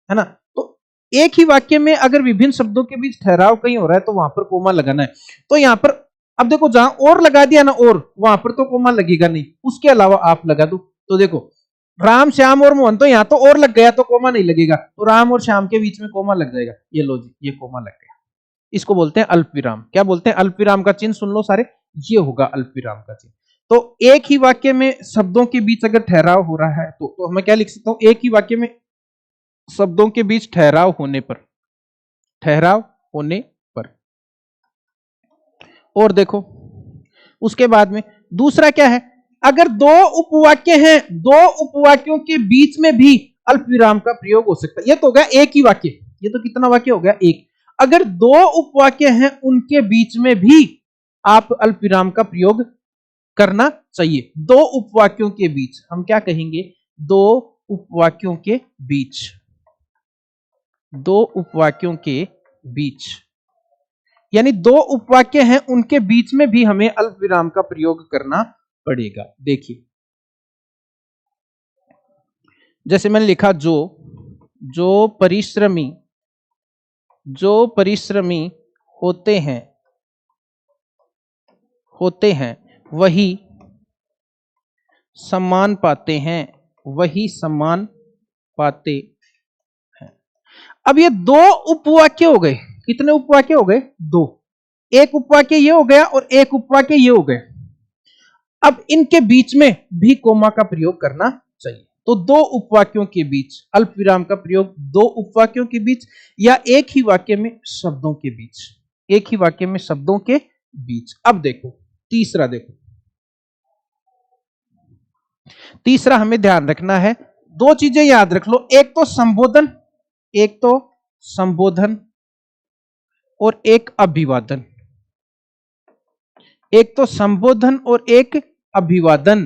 है ना। तो एक ही वाक्य में अगर विभिन्न शब्दों के बीच ठहराव कहीं हो रहा है तो वहां पर कोमा लगाना है। तो यहां पर अब देखो जहां और लगा दिया ना, और वहां पर तो कोमा लगेगा नहीं, उसके अलावा आप लगा दो। तो देखो राम श्याम और मोहन, तो यहां तो और लग गया तो कोमा नहीं लगेगा, तो राम और श्याम के बीच में कोमा लग जाएगा। ये लो जी, ये कोमा लग गया। इसको बोलते हैं अल्प विराम। क्या बोलते हैं? अल्प विराम का चिन्ह सुन लो सारे, ये होगा अल्प विराम का चिन्ह। तो एक ही वाक्य में शब्दों के बीच अगर ठहराव हो रहा है तो मैं क्या लिख सकता हूं? एक ही वाक्य में शब्दों के बीच ठहराव होने पर, ठहराव होने पर। और देखो उसके बाद में दूसरा क्या है, अगर दो उपवाक्य हैं, दो उपवाक्यों के बीच में भी अल्प विराम का प्रयोग हो सकता है। ये तो हो गया एक ही वाक्य, ये तो कितना वाक्य हो गया? एक। अगर दो उपवाक्य हैं उनके बीच में भी आप अल्प विराम का प्रयोग करना चाहिए। दो उपवाक्यों के बीच हम क्या कहेंगे? दो उपवाक्यों के बीच, दो उपवाक्यों के बीच, यानी दो उपवाक्य हैं उनके बीच में भी हमें अल्प विराम का प्रयोग करना पड़ेगा। देखिए जैसे मैंने लिखा जो परिश्रमी, जो परिश्रमी होते हैं वही सम्मान पाते हैं, वही सम्मान पाते हैं। अब ये दो उपवाक्य हो गए। कितने उपवाक्य हो गए? दो। एक उपवाक्य ये हो गया और एक उपवाक्य ये हो गए। अब इनके बीच में भी कोमा का प्रयोग करना चाहिए। तो दो उपवाक्यों के बीच अल्प विराम का प्रयोग, दो उपवाक्यों के बीच या एक ही वाक्य में शब्दों के बीच, एक ही वाक्य में शब्दों के बीच। अब देखो तीसरा, देखो तीसरा हमें ध्यान रखना है, दो चीजें याद रख लो। एक तो संबोधन, एक तो संबोधन और एक अभिवादन। एक तो संबोधन और एक अभिवादन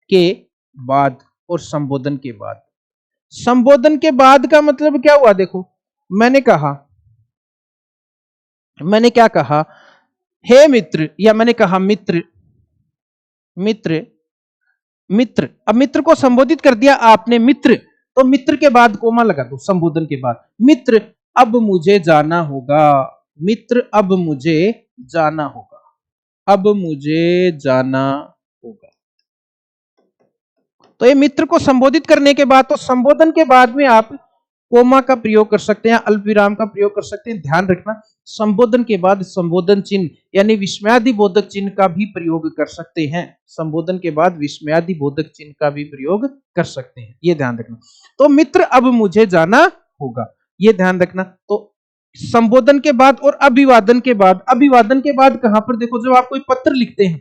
के बाद, और संबोधन के बाद। संबोधन के बाद का मतलब क्या हुआ? देखो मैंने क्या कहा? हे मित्र, या मैंने कहा मित्र, मित्र, मित्र। अब मित्र को संबोधित कर दिया आपने मित्र, तो मित्र के बाद कोमा लगा दो संबोधन के बाद। मित्र अब मुझे जाना होगा, मित्र अब मुझे जाना होगा, अब मुझे जाना होगा। तो ये मित्र को संबोधित करने के बाद, तो संबोधन के बाद में आप कोमा का प्रयोग कर सकते हैं, अल्प विराम का प्रयोग कर सकते हैं। ध्यान रखना संबोधन के बाद संबोधन चिन्ह यानी विस्मयादि बोधक चिन्ह का भी प्रयोग कर सकते हैं। संबोधन के बाद विस्मयादि बोधक चिन्ह का भी प्रयोग कर सकते हैं, ये ध्यान रखना। तो मित्र अब मुझे जाना होगा, ये ध्यान रखना। तो संबोधन के बाद और अभिवादन के बाद, अभिवादन के बाद कहां पर? देखो जब आप कोई पत्र लिखते हैं,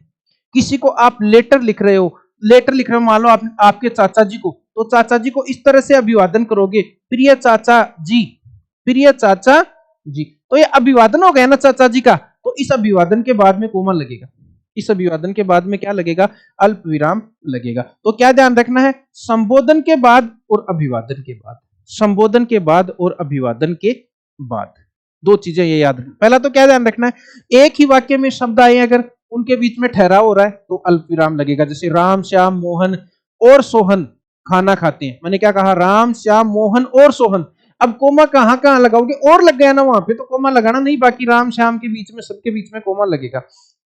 किसी को आप लेटर लिख रहे हो, मान लो आपके चाचा जी को, तो चाचा जी को इस तरह से अभिवादन करोगे, प्रिय चाचा जी, प्रिय चाचा जी। तो ये अभिवादन हो गया ना चाचा जी का, तो इस अभिवादन के बाद में कोमा लगेगा, इस अभिवादन के बाद में क्या लगेगा? अल्प विराम लगेगा। तो क्या ध्यान रखना है? संबोधन के बाद और अभिवादन के बाद, संबोधन के बाद और अभिवादन के बाद, दो चीजें ये याद रखना। पहला तो क्या ध्यान रखना है? एक ही वाक्य में शब्द आए अगर उनके बीच में ठहराव हो रहा है तो अल्प विराम लगेगा। जैसे राम श्याम मोहन और सोहन खाना खाते हैं, मैंने क्या कहा? राम श्याम मोहन और सोहन। अब कोमा कहां कहां लगाओगे? और लग गया ना वहां पे, तो कोमा लगाना नहीं, बाकी राम श्याम के बीच में, सबके बीच में कोमा लगेगा।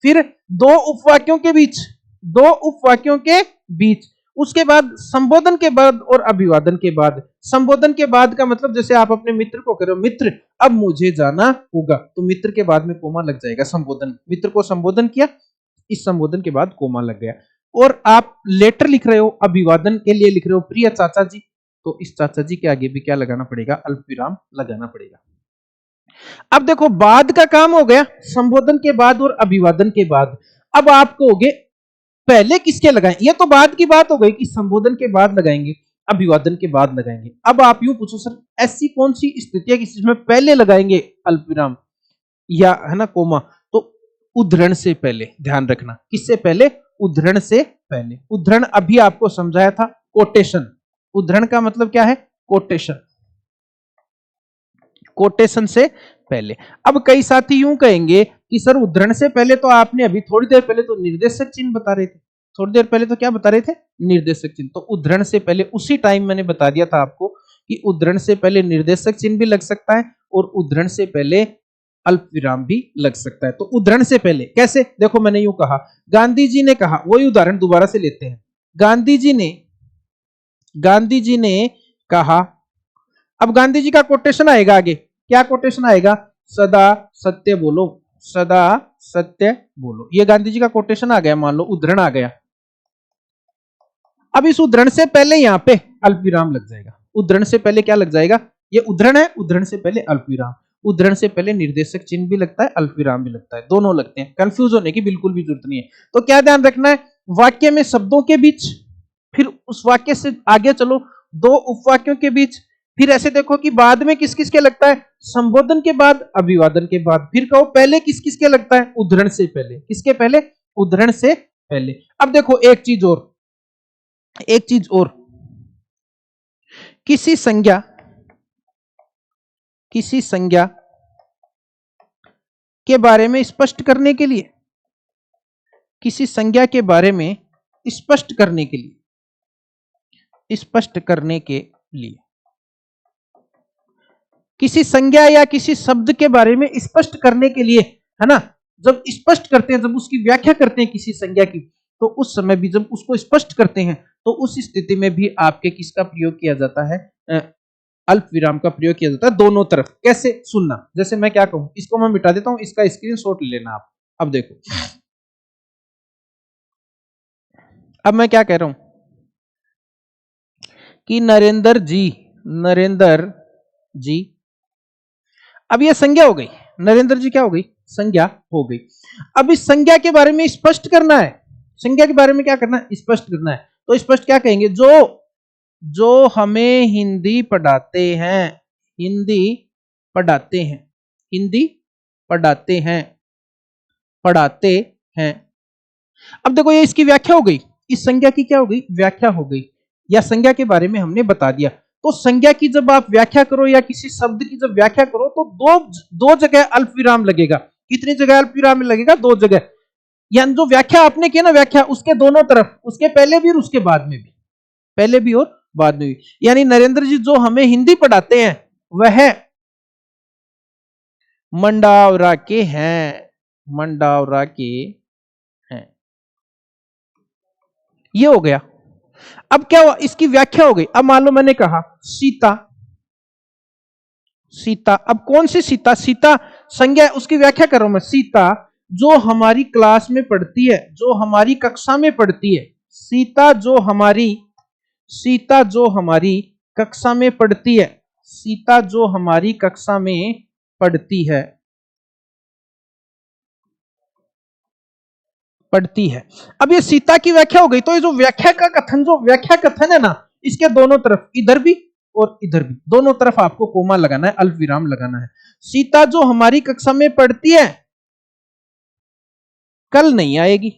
फिर दो उपवाक्यों के बीच, दो उपवाक्यों के बीच, उसके बाद संबोधन के बाद और अभिवादन के बाद। संबोधन के बाद का मतलब जैसे आप अपने मित्र को करो, मित्र अब मुझे जाना होगा, तो मित्र के बाद में कोमा लग जाएगा। संबोधन, मित्र को संबोधन किया, इस संबोधन के बाद कोमा लग गया। और आप लेटर लिख रहे हो, अभिवादन के लिए लिख रहे हो प्रिय चाचा जी, तो इस चाचा जी के आगे भी क्या लगाना पड़ेगा? अल्प विराम लगाना पड़ेगा। अब देखो बाद का काम हो गया, संबोधन के बाद और अभिवादन के बाद। अब आप कहोगे पहले किसके लगाएं, ये तो बाद की बात हो गई कि संबोधन के बाद लगाएंगे, अभिवादन के बाद लगाएंगे। अब आप यूं पूछो सर ऐसी कौन सी स्थिति है कि जिसमें पहले लगाएंगे अल्प विराम या है ना कोमा, तो उद्धरण से पहले, ध्यान रखना किससे पहले, उद्धरण से पहले। उद्धरण अभी आपको समझाया था, कोटेशन। उद्धरण का मतलब क्या है, कोटेशन, कोटेशन से पहले। अब कई साथी यूं कहेंगे कि सर उद्धरण से पहले तो आपने अभी थोड़ी देर पहले तो निर्देशक चिन्ह बता रहे थे, थोड़ी देर पहले तो क्या बता रहे थे, निर्देशक चिन्ह। तो उद्धरण से पहले उसी टाइम मैंने बता दिया था आपको कि उद्धरण से पहले निर्देशक चिन्ह भी लग सकता है और उद्धरण से पहले अल्प विराम भी लग सकता है। तो उद्धरण से पहले कैसे, देखो मैंने यूं कहा, गांधी जी ने कहा, वही उदाहरण दोबारा से लेते हैं। गांधी जी ने कहा, अब गांधी जी का कोटेशन आएगा आगे, क्या कोटेशन आएगा, सदा सत्य बोलो, सदा सत्य बोलो। ये गांधी जी का कोटेशन आ गया, मान लो उद्धरण आ गया। अब इस उद्धरण से पहले यहां पे अल्प विराम लग जाएगा। उद्धरण से पहले क्या लग जाएगा, ये उद्धरण है, उद्धरण से पहले अल्प विराम। उद्धरण से पहले निर्देशक चिन्ह भी लगता है, अल्प विराम भी लगता है, दोनों लगते हैं। कंफ्यूज होने की बिल्कुल भी जरूरत नहीं है। तो क्या ध्यान रखना है, वाक्य में शब्दों के बीच, फिर उस वाक्य से आगे चलो दो उपवाक्यों के बीच, फिर ऐसे देखो कि बाद में किस किस के लगता है, संबोधन के बाद, अभिवादन के बाद, फिर कहो पहले किस किस के लगता है, उद्धरण से पहले। किसके पहले, उद्धरण से पहले। अब देखो एक चीज और, किसी संज्ञा के बारे में स्पष्ट करने के लिए, किसी संज्ञा के बारे में स्पष्ट करने के लिए, किसी संज्ञा या किसी शब्द के बारे में स्पष्ट करने के लिए, है ना, जब स्पष्ट करते हैं, जब उसकी व्याख्या करते हैं किसी संज्ञा की, तो उस समय भी जब उसको स्पष्ट करते हैं तो उस स्थिति में भी आपके किसका प्रयोग किया जाता है, अल्प विराम का प्रयोग किया जाता है, दोनों तरफ। कैसे, सुनना, जैसे मैं क्या कहूं, इसको मैं मिटा देता हूं, इसका स्क्रीनशॉट ले लेना आप। अब देखो, अब मैं क्या कह रहा हूं कि नरेंद्र जी, अब ये संज्ञा हो गई, नरेंद्र जी क्या हो गई, संज्ञा हो गई। अब इस संज्ञा के बारे में स्पष्ट करना है, संज्ञा के बारे में क्या करना है, स्पष्ट करना है। तो स्पष्ट क्या कहेंगे, जो हमें हिंदी पढ़ाते हैं, पढ़ाते हैं। अब देखो ये इसकी व्याख्या हो गई, इस संज्ञा की क्या हो गई, व्याख्या हो गई, या संज्ञा के बारे में हमने बता दिया। तो संज्ञा की जब आप व्याख्या करो या किसी शब्द की जब व्याख्या करो तो दो जगह अल्प विराम लगेगा। कितनी जगह अल्प विराम लगेगा, दो जगह। यानी जो व्याख्या आपने की ना, व्याख्या उसके दोनों तरफ, उसके पहले भी और उसके बाद में भी, पहले भी और बाद में भी। यानी नरेंद्र जी जो हमें हिंदी पढ़ाते हैं वह मंडावरा के हैं, ये हो गया। अब क्या हुआ, इसकी व्याख्या हो गई। अब मान लो मैंने कहा सीता, अब कौन सी सीता, संज्ञा, उसकी व्याख्या कर रहा हूं मैं। सीता जो हमारी क्लास में पढ़ती है, जो हमारी कक्षा में पढ़ती है, सीता जो हमारी कक्षा में पढ़ती है, सीता जो हमारी कक्षा में पढ़ती है, अब ये सीता की व्याख्या हो गई। तो ये जो व्याख्या कथन है ना, इसके दोनों तरफ, इधर भी और इधर भी, दोनों तरफ आपको कोमा लगाना है, अल्प विराम लगाना है। सीता जो हमारी कक्षा में पढ़ती है, कल नहीं आएगी।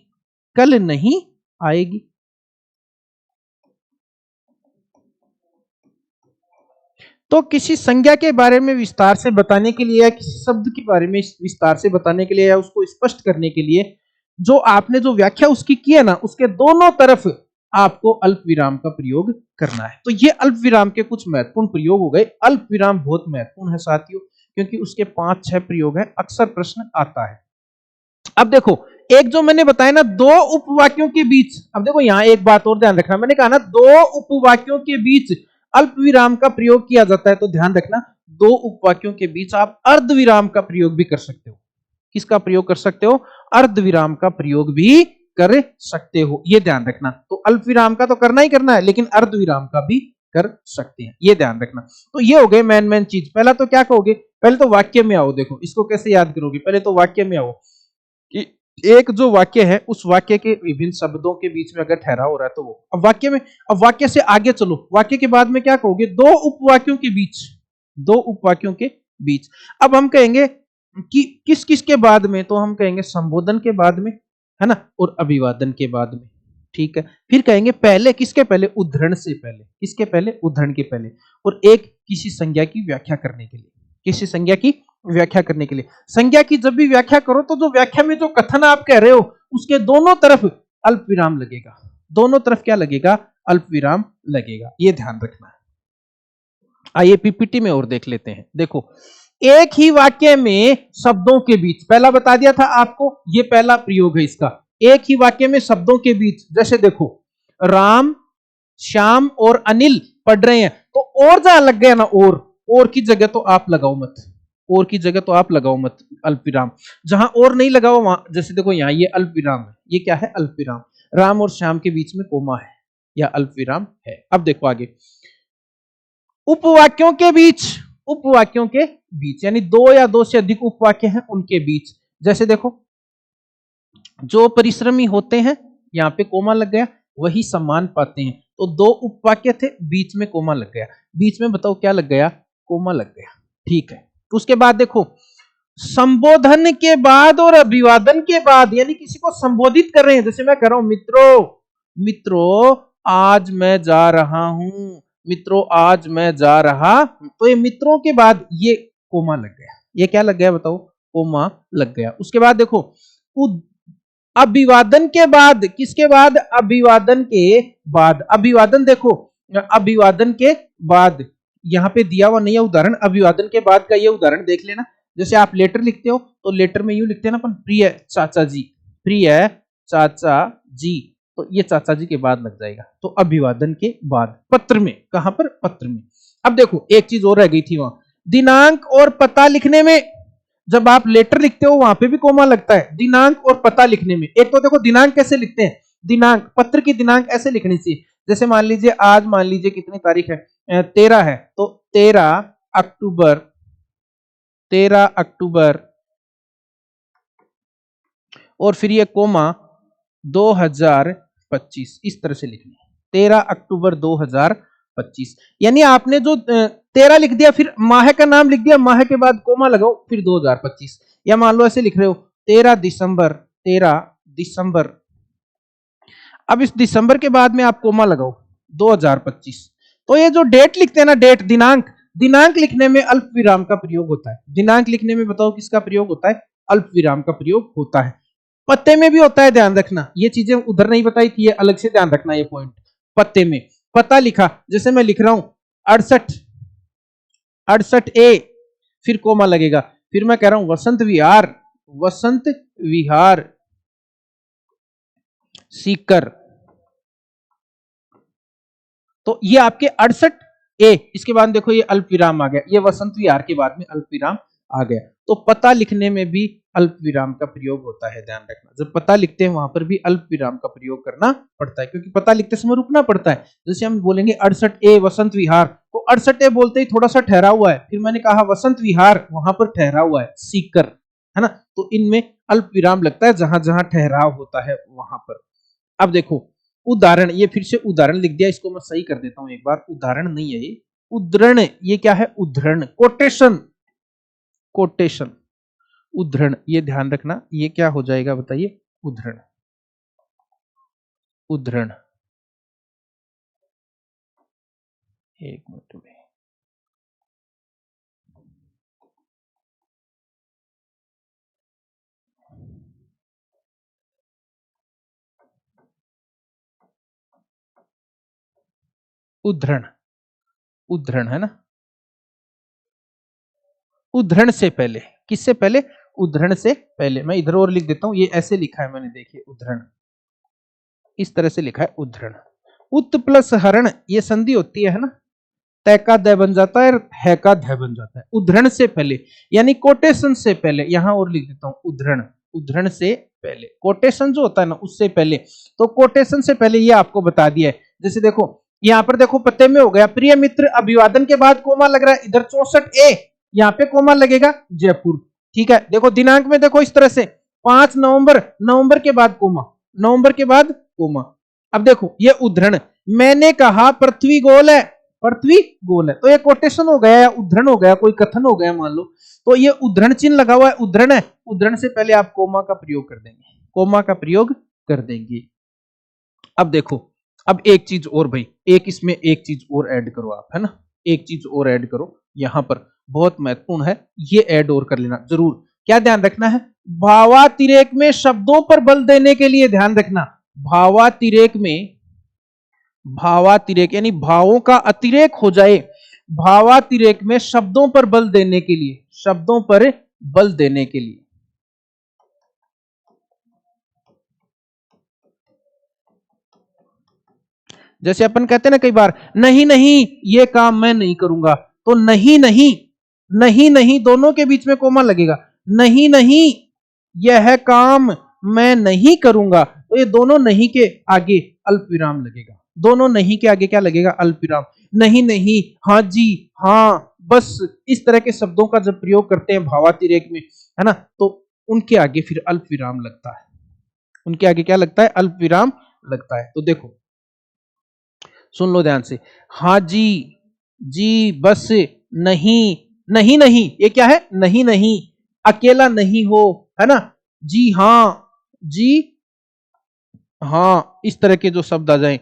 तो किसी संज्ञा के बारे में विस्तार से बताने के लिए या किसी शब्द के बारे में विस्तार से बताने के लिए या उसको स्पष्ट करने के लिए जो आपने जो व्याख्या उसकी की है ना, उसके दोनों तरफ आपको अल्प विराम का प्रयोग करना है। तो ये अल्प विराम के कुछ महत्वपूर्ण प्रयोग हो गए। अल्प विराम बहुत महत्वपूर्ण है साथियों, क्योंकि उसके 5-6 प्रयोग है, अक्सर प्रश्न आता है। अब देखो, एक जो मैंने बताया ना, दो उपवाक्यों के बीच, अब देखो यहां एक बात और ध्यान रखना, मैंने कहा ना दो उपवाक्यों के बीच अल्प विराम का प्रयोग किया जाता है, तो ध्यान रखना दो उपवाक्यों के बीच आप अर्ध विराम का प्रयोग भी कर सकते हो। किसका प्रयोग कर सकते हो, अर्ध विराम का प्रयोग भी कर सकते हो, ये ध्यान रखना। तो अल्प विराम का तो करना ही करना है, लेकिन अर्ध विराम का भी कर सकते हैं, ये ध्यान रखना। तो ये हो गए मेन चीज। पहला तो क्या कहोगे, पहले तो वाक्य में आओ, देखो इसको कैसे याद करोगे, पहले तो वाक्य में आओ कि एक जो वाक्य है उस वाक्य के विभिन्न शब्दों के बीच में अगर ठहराव हो रहा है तो वो अब वाक्य से आगे चलो, वाक्य के बाद में क्या कहोगे, दो उपवाक्यों के बीच, दो उपवाक्यों के बीच। अब हम कहेंगे कि किस किस के बाद में, तो हम कहेंगे संबोधन के बाद में, है ना, और अभिवादन के बाद में, ठीक है। फिर कहेंगे पहले, किसके पहले, उद्धरण से पहले, किसके पहले, उद्धरण के पहले, और एक किसी संज्ञा की व्याख्या करने के लिए, किसी संज्ञा की व्याख्या करने के लिए। संज्ञा की जब भी व्याख्या करो तो जो व्याख्या में जो कथन आप कह रहे हो उसके दोनों तरफ अल्प विराम लगेगा, दोनों तरफ क्या लगेगा, अल्प विराम लगेगा, ये ध्यान रखना है। आइए पीपीटी में और देख लेते हैं। देखो, एक ही वाक्य में शब्दों के बीच, पहला बता दिया था आपको, ये पहला प्रयोग है इसका, एक ही वाक्य में शब्दों के बीच, जैसे देखो राम, श्याम और अनिल पढ़ रहे हैं, तो और जहां लग गया ना, और की जगह तो आप लगाओ मत, और की जगह तो आप लगाओ मत अल्प विराम। जहां और नहीं लगाओ वहां, जैसे देखो यहां ये अल्प विराम है, ये क्या है, अल्प विराम। राम और श्याम के बीच में कोमा है या अल्प विराम है। अब देखो आगे, उपवाक्यों के बीच, उपवाक्यों के बीच यानी दो या दो से अधिक उपवाक्य हैं उनके बीच, जैसे देखो जो परिश्रमी होते हैं, यहां पे कोमा लग गया, वही सम्मान पाते हैं। तो दो उपवाक्य थे, बीच में कोमा लग गया, बीच में बताओ क्या लग गया, कोमा लग गया, ठीक है। तो उसके बाद देखो, संबोधन के बाद और अभिवादन के बाद, यानी किसी को संबोधित कर रहे हैं, जैसे मैं कह रहा हूं मित्रों, मित्रों आज मैं जा रहा हूं, मित्रों आज मैं जा रहा, तो ये मित्रों के बाद ये कोमा लग गया, ये क्या लग गया बताओ, कोमा लग गया। उसके बाद देखो, अभिवादन के बाद, किसके बाद, अभिवादन के बाद, अभिवादन देखो, अभिवादन के बाद यहां पे दिया हुआ नहीं है उदाहरण, अभिवादन के बाद का ये उदाहरण देख लेना। जैसे आप लेटर लिखते हो तो लेटर में यूं लिखते हैं ना अपन, प्रिय चाचा जी, प्रिय चाचा जी, तो ये चाचा जी के बाद लग जाएगा, तो अभिवादन के बाद। पत्र में, कहां पर, पत्र में। अब देखो एक चीज और रह गई थी वहां, दिनांक और पता लिखने में, जब आप लेटर लिखते हो वहां पे भी कोमा लगता है, दिनांक और पता लिखने में। एक तो देखो दिनांक कैसे लिखते हैं, दिनांक, पत्र की दिनांक ऐसे लिखनी चाहिए, जैसे मान लीजिए आज, मान लीजिए कितनी तारीख है, 13 है, तो 13 अक्टूबर, 13 अक्टूबर, और फिर ये कोमा 2025, इस तरह से लिखनी है, 13 अक्टूबर 2025। यानी आपने जो 13 लिख दिया, फिर माह का नाम लिख दिया, माह के बाद कोमा लगाओ, फिर 2025। या मान लो ऐसे लिख रहे हो 13 दिसंबर, 13 दिसंबर, अब इस दिसंबर के बाद में आप कोमा लगाओ 2025। तो ये जो डेट लिखते हैं ना, डेट, दिनांक, दिनांक लिखने में अल्प विराम का प्रयोग होता है। दिनांक लिखने में बताओ किसका प्रयोग होता है, अल्प विराम का प्रयोग होता है। पत्ते में भी होता है, ध्यान रखना, ये चीजें उधर नहीं बताई थी, ये अलग से ध्यान रखना, ये पॉइंट। पत्ते में पता लिखा, जैसे मैं लिख रहा हूं 68, 68A, फिर कोमा लगेगा, फिर मैं कह रहा हूं वसंत विहार, वसंत विहार सीकर, तो ये आपके 68A, इसके बाद देखो ये अल्प विराम आ गया, ये वसंत विहार के बाद में अल्प विराम आ गया। तो पता लिखने में भी अल्प विराम का प्रयोग होता है, ध्यान रखना। जब पता लिखते हैं वहां पर भी अल्प विराम का प्रयोग करना पड़ता है, क्योंकि पता लिखते समय रुकना पड़ता है। जैसे हम बोलेंगे 68A वसंत विहार, तो 68A बोलते ही थोड़ा सा ठहरा हुआ है, फिर मैंने कहा वसंत विहार, वहां पर ठहरा हुआ है सीकर, है ना। तो इनमें अल्प विराम लगता है जहां जहां ठहराव होता है वहां पर। अब देखो उदाहरण, ये फिर से उदाहरण लिख दिया, इसको मैं सही कर देता हूं एक बार, उदाहरण नहीं है ये, उद्धरण, ये क्या है, उद्धरण, कोटेशन, कोटेशन, उद्धरण, ये ध्यान रखना, ये क्या हो जाएगा बताइए, उद्धरण, उद्धरण, एक मिनट में, उद्धरण, उद्धरण है ना, उद्धरण से पहले, किससे पहले, उद्धरण से पहले। मैं इधर और लिख देता हूं, ये ऐसे लिखा है मैंने, देखिए उद्धरण, इस तरह से लिखा है उद्धरण। उत प्लस हरण, ये संधि होती है ना, तय का दय बन जाता है, है का धय बन जाता है। उद्धरण से पहले यानी कोटेशन से पहले, यहां और लिख देता हूं उद्धरण, उद्धरण से पहले, कोटेशन जो होता है ना उससे पहले। तो कोटेशन से पहले ये आपको बता दिया है। जैसे देखो यहां पर देखो पते में हो गया, प्रिय मित्र, अभिवादन के बाद कोमा लग रहा है, इधर 64A, यहां पे कोमा लगेगा, जयपुर, ठीक है। देखो दिनांक में देखो इस तरह से 5 नवंबर, नवंबर के बाद कोमा, नवंबर के बाद कोमा। अब देखो ये उद्धरण, मैंने कहा पृथ्वी गोल है, पृथ्वी गोल है, तो ये कोटेशन हो गया या उद्धरण हो गया, कोई कथन हो गया मान लो, तो ये उद्धरण चिन्ह लगा हुआ है, उद्धरण है, उद्धरण से पहले आप कोमा का प्रयोग कर देंगे, कोमा का प्रयोग कर देंगे। अब देखो, अब एक चीज और भाई, एक इसमें एक चीज और ऐड करो आप, है ना, एक चीज और ऐड करो, यहां पर बहुत महत्वपूर्ण है, ये ऐड और कर लेना जरूर। क्या ध्यान रखना है, भावातिरेक में शब्दों पर बल देने के लिए ध्यान रखना, भावातिरेक में, भावातिरेक यानी भावों का अतिरेक हो जाए, भावातिरेक में शब्दों पर बल देने के लिए, शब्दों पर बल देने के लिए, जैसे अपन कहते हैं ना कई बार, नहीं नहीं ये काम मैं नहीं करूंगा, तो नहीं नहीं, नहीं नहीं दोनों के बीच में कोमा लगेगा, नहीं नहीं यह काम मैं नहीं करूंगा, तो ये दोनों नहीं के आगे अल्प विराम लगेगा, दोनों नहीं के आगे क्या लगेगा, अल्प विराम। नहीं नहीं, हाँ जी, हाँ बस, इस तरह के शब्दों का जब प्रयोग करते हैं भावातिरेक में, है ना, तो उनके आगे फिर अल्प विराम लगता है, उनके आगे क्या लगता है, अल्प विराम लगता है। तो देखो सुन लो ध्यान से, हाँ जी, जी बस, नहीं, नहीं नहीं ये क्या है, नहीं नहीं, अकेला नहीं हो, है ना, जी हाँ, जी हाँ, इस तरह के जो शब्द आ जाए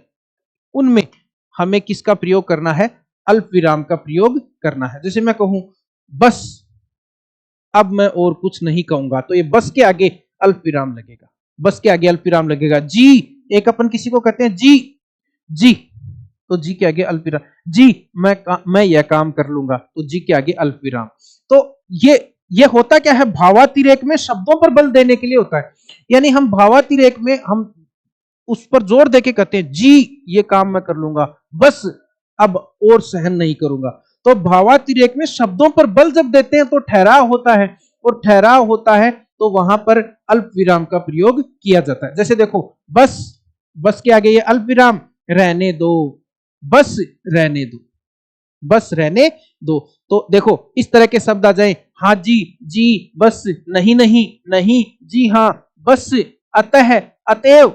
उनमें हमें किसका प्रयोग करना है, अल्प विराम का प्रयोग करना है। जैसे मैं कहूं बस, अब मैं और कुछ नहीं कहूंगा, तो ये बस के आगे अल्प विराम लगेगा, बस के आगे अल्प विराम लगेगा। जी, एक अपन किसी को कहते हैं जी, जी, तो जी के आगे अल्प विराम, जी मैं यह काम कर लूंगा, तो जी के आगे अल्प विराम। तो ये होता क्या है, भावातिरेक में शब्दों पर बल देने के लिए होता है, यानी हम भावातिरेक में हम उस पर जोर देके कहते हैं जी ये काम मैं कर लूंगा, बस अब और सहन नहीं करूंगा। तो भावातिरेक में शब्दों पर बल जब देते हैं तो ठहराव होता है, और ठहराव होता है तो वहां पर अल्प विराम का प्रयोग किया जाता है। जैसे देखो बस, बस के आगे ये अल्प विराम, रहने दो, बस रहने दो, बस रहने दो। तो देखो इस तरह के शब्द आ जाए, हाँ जी, जी बस, नहीं नहीं, नहीं, जी हाँ बस, अतः, अतएव,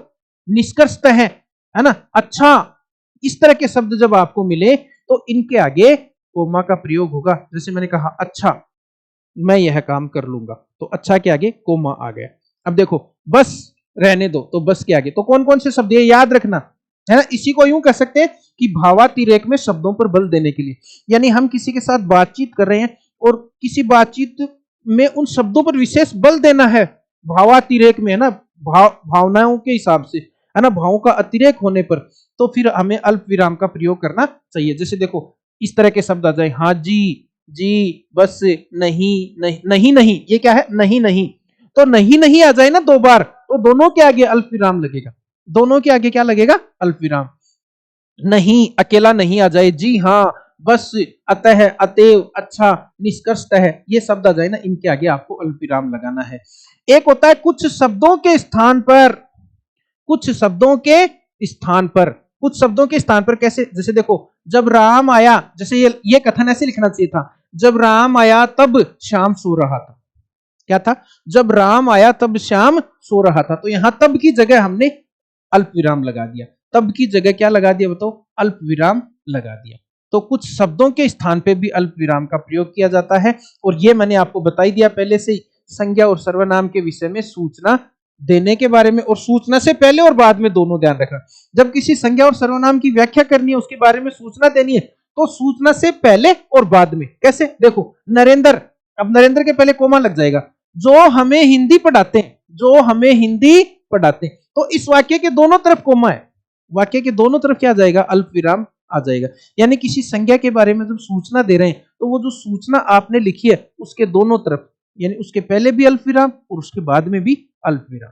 निष्कर्षतः, है ना, अच्छा, इस तरह के शब्द जब आपको मिले तो इनके आगे कोमा का प्रयोग होगा। जैसे मैंने कहा अच्छा मैं यह काम कर लूंगा, तो अच्छा के आगे कोमा आ गया। अब देखो बस रहने दो, तो बस के आगे तो कौन कौन से शब्द, ये याद रखना, है ना, इसी को यूं कह सकते हैं कि भावातिरेक में शब्दों पर बल देने के लिए, यानी हम किसी के साथ बातचीत कर रहे हैं और किसी बातचीत में उन शब्दों पर विशेष बल देना है भावातिरेक में, है ना, भावनाओं के हिसाब से, है ना, भावों का अतिरेक होने पर, तो फिर हमें अल्प विराम का प्रयोग करना चाहिए। जैसे देखो इस तरह के शब्द आ जाए, हाँ जी, जी बस, नहीं नहीं, नहीं नहीं ये क्या है, नहीं नहीं, तो नहीं नहीं आ जाए ना दो बार, तो दोनों के आगे अल्प विराम लगेगा, दोनों के आगे क्या लगेगा, अल्प विराम। नहीं, अकेला नहीं आ जाए, जी हाँ बस, अतः, अतएव, अच्छा, निष्कर्षतः, ये शब्द आ जाए ना, इनके आगे आपको अल्प विराम लगाना है। एक होता है कुछ शब्दों के स्थान पर, कुछ शब्दों के स्थान पर, कुछ शब्दों के स्थान पर कैसे, जैसे देखो जब राम आया, जैसे ये कथन ऐसे लिखना चाहिए था, जब राम आया तब श्याम सो रहा था, क्या था, जब राम आया तब श्याम सो रहा था, तो यहां तब की जगह हमने अल्प विराम लगा दिया, तब की जगह क्या लगा दिया बताओ, अल्प विराम लगा दिया। तो कुछ शब्दों के स्थान पे भी अल्प विराम का प्रयोग किया जाता है, और ये मैंने आपको बता ही दिया पहले से ही, संज्ञा और सर्वनाम के विषय में सूचना देने के बारे में, और सूचना से पहले और बाद में दोनों ध्यान रखना। जब किसी संज्ञा और सर्वनाम की व्याख्या करनी है, उसके बारे में सूचना देनी है, तो सूचना से पहले और बाद में। कैसे, देखो नरेंद्र, अब नरेंद्र के पहले कोमा लग जाएगा, जो हमें हिंदी पढ़ाते हैं, जो हमें हिंदी पढ़ाते हैं, तो इस वाक्य के दोनों तरफ कोमा है, वाक्य के दोनों तरफ क्या आ जाएगा, अल्प विराम आ जाएगा। यानी किसी संज्ञा के बारे में जब सूचना दे रहे हैं, तो वो जो सूचना आपने लिखी है उसके दोनों तरफ, यानी उसके पहले भी अल्प विराम और उसके बाद में भी अल्प विराम,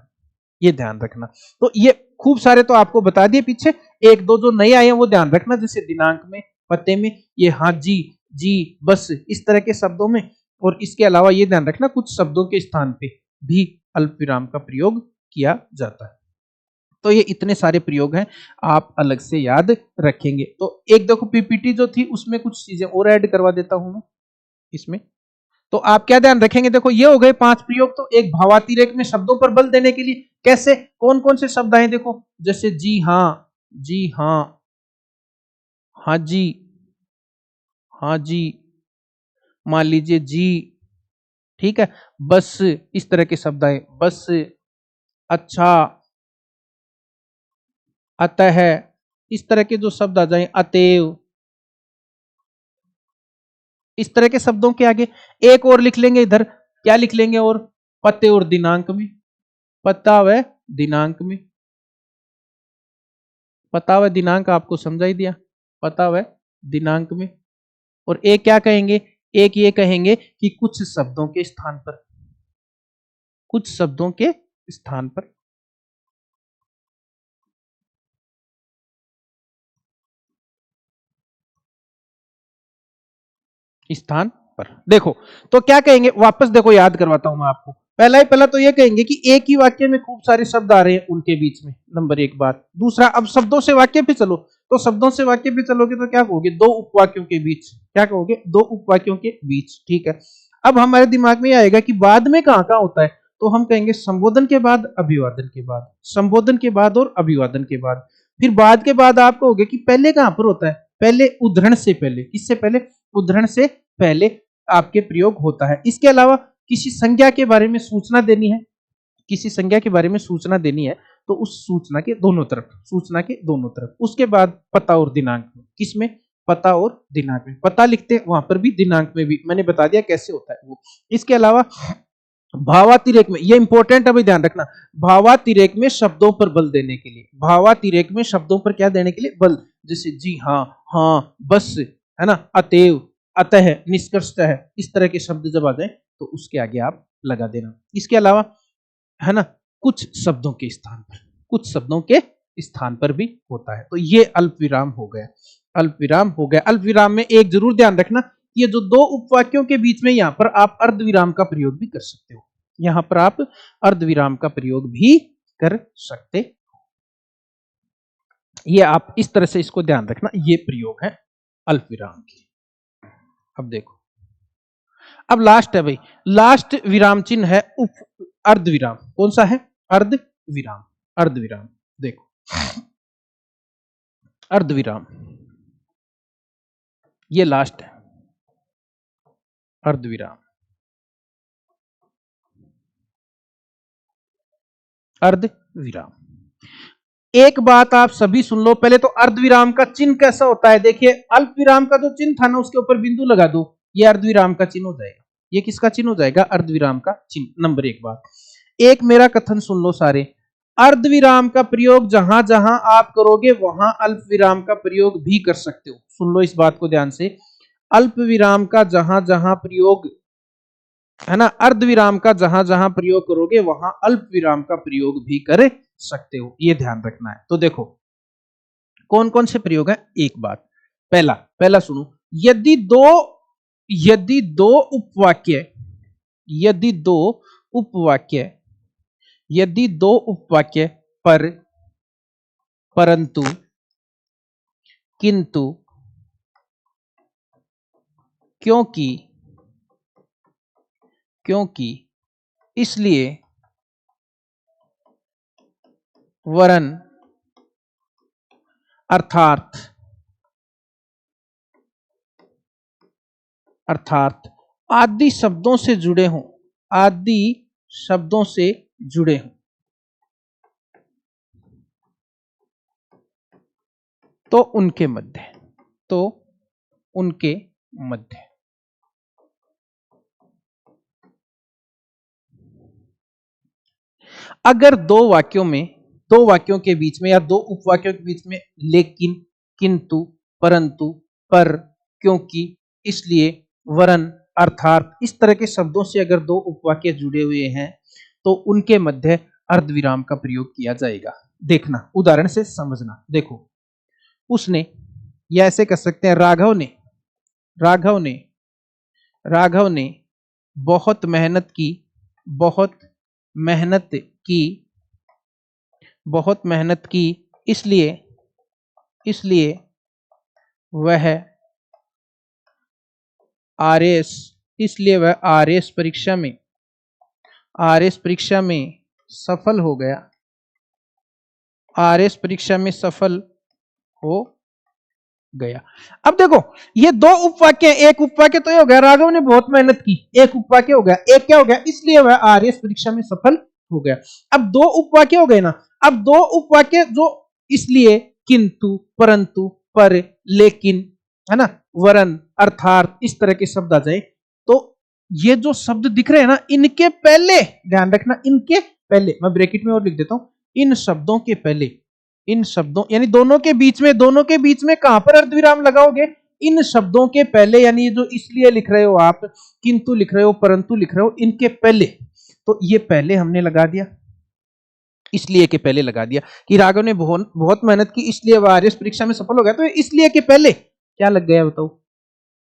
ये ध्यान रखना। तो ये खूब सारे तो आपको बता दिए पीछे, एक दो जो नए आए हैं वो ध्यान रखना, जैसे दिनांक में, पते में, ये हाँ जी, जी बस, इस तरह के शब्दों में। और इसके अलावा ये ध्यान रखना कुछ शब्दों के स्थान पे भी अल्प विराम का प्रयोग किया जाता है। तो ये इतने सारे प्रयोग हैं, आप अलग से याद रखेंगे। तो एक देखो पीपीटी जो थी उसमें कुछ चीजें और ऐड करवा देता हूं मैं इसमें। तो आप क्या ध्यान रखेंगे, देखो ये हो गए 5 प्रयोग। तो एक भावातिरेक में शब्दों पर बल देने के लिए कैसे, कौन कौन से शब्द आए देखो, जैसे जी हाँ, जी हाँ, हाँ जी, हाँ जी, मान लीजिए जी, ठीक है, बस, इस तरह के शब्द आए, बस, अच्छा, अतः, इस तरह के जो शब्द आ जाए, अतएव, इस तरह के शब्दों के आगे एक और लिख लेंगे इधर, क्या लिख लेंगे, और पते और दिनांक में, पता व दिनांक में, पता व दिनांक आपको समझा ही दिया, पता व दिनांक में। और एक क्या कहेंगे, एक ये कहेंगे कि कुछ शब्दों के स्थान पर, कुछ शब्दों के स्थान पर, स्थान पर देखो, तो क्या कहेंगे, वापस देखो याद करवाता हूं मैं आपको। पहला तो ये कहेंगे कि एक ही वाक्य में खूब सारे शब्द आ रहे हैं उनके बीच में, नंबर एक बात। दूसरा, अब शब्दों से वाक्य पे चलो, तो शब्दों से वाक्य पे चलोगे तो क्या कहोगे, दो उपवाक्यों के बीच, क्या कहोगे, दो उपवाक्यों के बीच, ठीक है। अब हमारे दिमाग में आएगा कि बाद में कहां कहां होता है, तो हम कहेंगे संबोधन के बाद, अभिवादन के बाद, संबोधन के बाद और अभिवादन के बाद। फिर बाद के बाद आप कहोगे कि पहले कहां पर होता है, पहले उद्धरण से पहले, किससे पहले, उद्धरण से पहले आपके प्रयोग होता है। इसके अलावा किसी संज्ञा के बारे में सूचना देनी है, किसी संज्ञा के बारे में सूचना देनी है, तो उस सूचना के दोनों तरफ, सूचना के दोनों तरफ, उसके बाद पता और दिनांक में, किसमें, पता और दिनांक में, पता लिखते हैं वहां पर भी, दिनांक में भी, मैंने बता दिया कैसे होता है वो। इसके अलावा भावातिरेक में, ये इंपॉर्टेंट अभी ध्यान रखना, भावातिरेक में शब्दों पर बल देने के लिए, भावातिरेक में शब्दों पर क्या देने के लिए, बल, जैसे जी हाँ, हाँ, बस, है ना, अतएव, अतः, निष्कर्षतः, इस तरह के शब्द जब आ जाए तो उसके आगे आप लगा देना। इसके अलावा, है ना, कुछ शब्दों के स्थान पर, कुछ शब्दों के स्थान पर भी होता है। तो ये अल्प विराम हो गया, अल्प विराम हो गया। अल्प विराम में एक जरूर ध्यान रखना, ये जो दो उपवाक्यों के बीच में, यहां पर आप अर्धविराम का प्रयोग भी कर सकते हो, यहां पर आप अर्धविराम का प्रयोग भी कर सकते, ये आप इस तरह से इसको ध्यान रखना, ये प्रयोग है अल्प विराम की। अब देखो, अब लास्ट है भाई, लास्ट विराम चिन्ह है उप अर्धविराम, कौन सा है, अर्धविराम, अर्धविराम, देखो अर्धविराम, ये लास्ट है अर्धविराम, अर्धविराम। एक बात आप सभी सुन लो, पहले तो अर्धविराम का चिन्ह कैसा होता है, देखिए अल्प विराम का जो चिन्ह था ना, उसके ऊपर बिंदु लगा दो, ये अर्धविराम का चिन्ह हो जाएगा, ये किसका चिन्ह हो जाएगा, अर्धविराम का चिन्ह। नंबर एक बात, एक मेरा कथन सुन लो सारे, अर्धविराम का प्रयोग जहां जहां आप करोगे वहां अल्प विराम का प्रयोग भी कर सकते हो, सुन लो इस बात को ध्यान से, अल्प विराम का जहां जहां प्रयोग, है ना, अर्धविराम का जहां जहां प्रयोग करोगे वहां अल्प विराम का प्रयोग भी कर सकते हो, ये ध्यान रखना है। तो देखो कौन कौन से प्रयोग है, एक बात, पहला पहला सुनो, यदि दो, यदि दो उपवाक्य, यदि दो उपवाक्य, यदि दो उपवाक्य पर, परंतु, किंतु, क्योंकि, क्योंकि, इसलिए, वरन, अर्थात, अर्थात आदि शब्दों से जुड़े हों, आदि शब्दों से जुड़े हों, तो उनके मध्य, तो उनके मध्य, अगर दो वाक्यों में, दो वाक्यों के बीच में या दो उपवाक्यों के बीच में लेकिन, किंतु, परंतु, पर, क्योंकि, इसलिए, वरन, अर्थात इस तरह के शब्दों से अगर दो उपवाक्य जुड़े हुए हैं तो उनके मध्य अर्धविराम का प्रयोग किया जाएगा। देखना, उदाहरण से समझना, देखो उसने, या ऐसे कह सकते हैं राघव ने, राघव ने, राघव ने बहुत मेहनत की, बहुत मेहनत की, बहुत मेहनत की, इसलिए, इसलिए वह आरएस इसलिए वह आरएस परीक्षा में सफल हो गया। आरएस परीक्षा में सफल हो गया। अब देखो ये दो उपवाक्य, एक उपवाक्य तो ये हो गया राघव ने बहुत मेहनत की, एक उपवाक्य हो गया, एक क्या हो गया, इसलिए वह आरएस परीक्षा में सफल हो गया। अब दो उपवाक्य हो गए ना। अब दो उपवाक्य जो इसलिए, किंतु, परंतु, पर, लेकिन, है ना, वरन, अर्थात, इस तरह के शब्द आ जाए तो ये जो शब्द दिख रहे हैं ना, इनके पहले ध्यान रखना, इनके पहले मैं ब्रैकेट में और लिख देता हूं, इन शब्दों के पहले, इन शब्दों यानी दोनों के बीच में कहां पर अर्धविराम लगाओगे, इन शब्दों के पहले, यानी जो इसलिए लिख रहे हो आप, किंतु लिख रहे हो, परंतु लिख रहे हो, इनके पहले। तो ये पहले हमने लगा दिया, इसलिए के पहले लगा दिया कि राघव ने बहुत मेहनत की इसलिए वह आरएस परीक्षा में सफल हो गया। तो इसलिए के पहले क्या लग गया बताओ,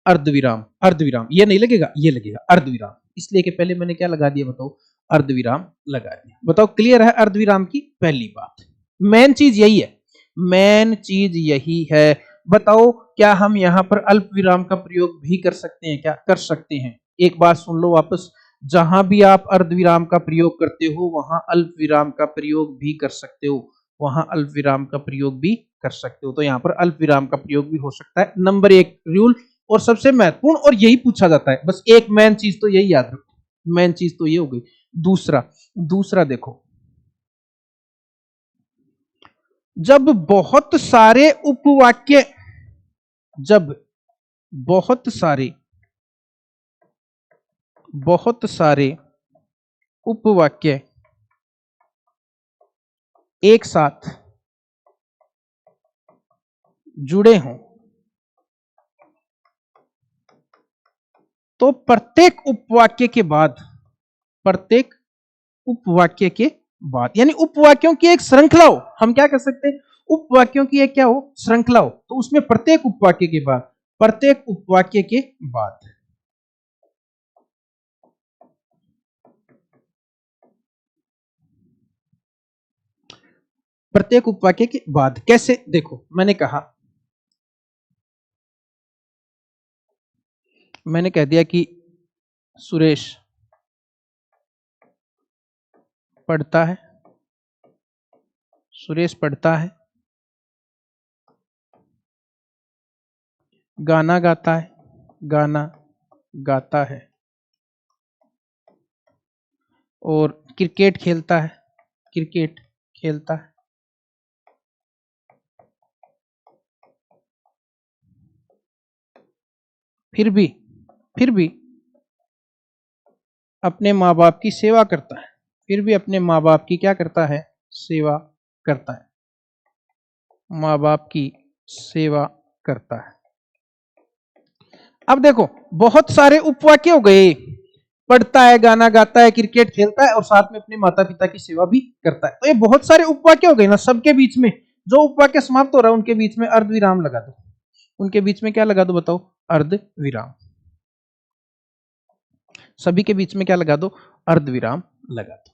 अर्धविराम। अर्धविराम ये नहीं लगेगा, ये लगेगा अर्धविराम। इसलिए के पहले मैंने क्या लगा दिया बताओ, अर्धविराम लगा दिया। बताओ क्लियर है अर्धविराम की पहली बात। मेन चीज यही है, मेन चीज यही है। बताओ क्या हम यहां पर अल्प विराम का प्रयोग भी कर सकते हैं? क्या कर सकते हैं? एक बात सुन लो वापस, जहां भी आप अर्धविराम का प्रयोग करते हो वहां अल्प विराम का प्रयोग भी कर सकते हो, वहां अल्प विराम का प्रयोग भी कर सकते हो। तो यहां पर अल्प विराम का प्रयोग भी हो सकता है। नंबर एक रूल और सबसे महत्वपूर्ण, और यही पूछा जाता है, बस एक मेन चीज तो यही याद रखो, मेन चीज तो ये हो गई। दूसरा देखो, जब बहुत सारे उपवाक्य, जब बहुत सारे उपवाक्य एक साथ जुड़े हों तो प्रत्येक उपवाक्य के बाद, यानी उपवाक्यों की एक श्रृंखला हो, हम क्या कर सकते हैं, उपवाक्यों की एक क्या हो, श्रृंखला हो, तो उसमें प्रत्येक उपवाक्य के बाद, प्रत्येक उपवाक्य के बाद, प्रत्येक उपवाक्य के बाद कैसे, देखो मैंने कह दिया कि सुरेश पढ़ता है, सुरेश पढ़ता है, गाना गाता है, गाना गाता है, और क्रिकेट खेलता है, क्रिकेट खेलता है। फिर भी अपने माँ बाप की सेवा करता है, फिर भी अपने माँ बाप की क्या करता है, सेवा करता है, माँ बाप की सेवा करता है। अब देखो बहुत सारे उपवाक्य हो गए, पढ़ता है, गाना गाता है, क्रिकेट खेलता है और साथ में अपने माता पिता की सेवा भी करता है। तो ये बहुत सारे उपवाक्य हो गए ना, सबके बीच में जो उपवाक्य समाप्त हो रहा है उनके बीच में अर्धविराम लगा दो, उनके बीच में क्या लगा दो बताओ, अर्धविराम। सभी के बीच में क्या लगा दो, अर्धविराम लगा दो।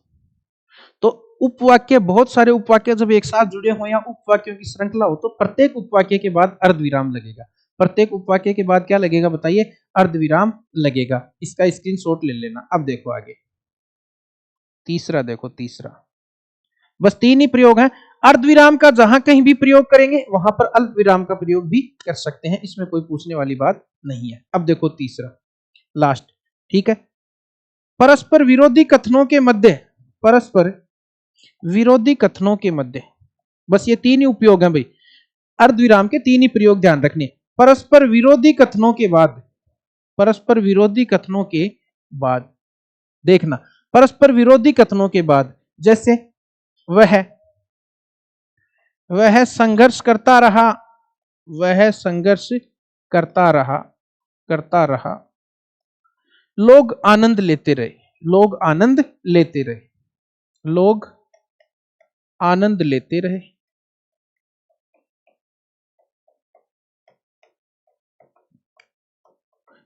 तो उपवाक्य, बहुत सारे उपवाक्य जब एक साथ जुड़े हो या उपवाक्यों की श्रृंखला हो तो प्रत्येक उपवाक्य के बाद अर्धविराम लगेगा। प्रत्येक उपवाक्य के बाद क्या लगेगा बताइए, अर्धविराम लगेगा। इसका स्क्रीनशॉट ले लेना। अब देखो आगे तीसरा, देखो तीसरा, बस 3 ही प्रयोग है। अर्धविराम का जहां कहीं भी प्रयोग करेंगे वहां पर अल्प विराम का प्रयोग भी कर सकते हैं, इसमें कोई पूछने वाली बात नहीं है। अब देखो तीसरा लास्ट, ठीक है, परस्पर विरोधी कथनों के मध्य, परस्पर विरोधी कथनों के मध्य, बस ये 3 ही उपयोग हैं भाई, अर्धविराम के 3 ही प्रयोग ध्यान रखने। परस्पर विरोधी कथनों के बाद, परस्पर विरोधी कथनों के बाद, देखना परस्पर विरोधी कथनों के बाद, जैसे वह संघर्ष करता रहा, वह संघर्ष करता रहा, लोग आनंद लेते रहे, लोग आनंद लेते रहे, लोग आनंद लेते रहे।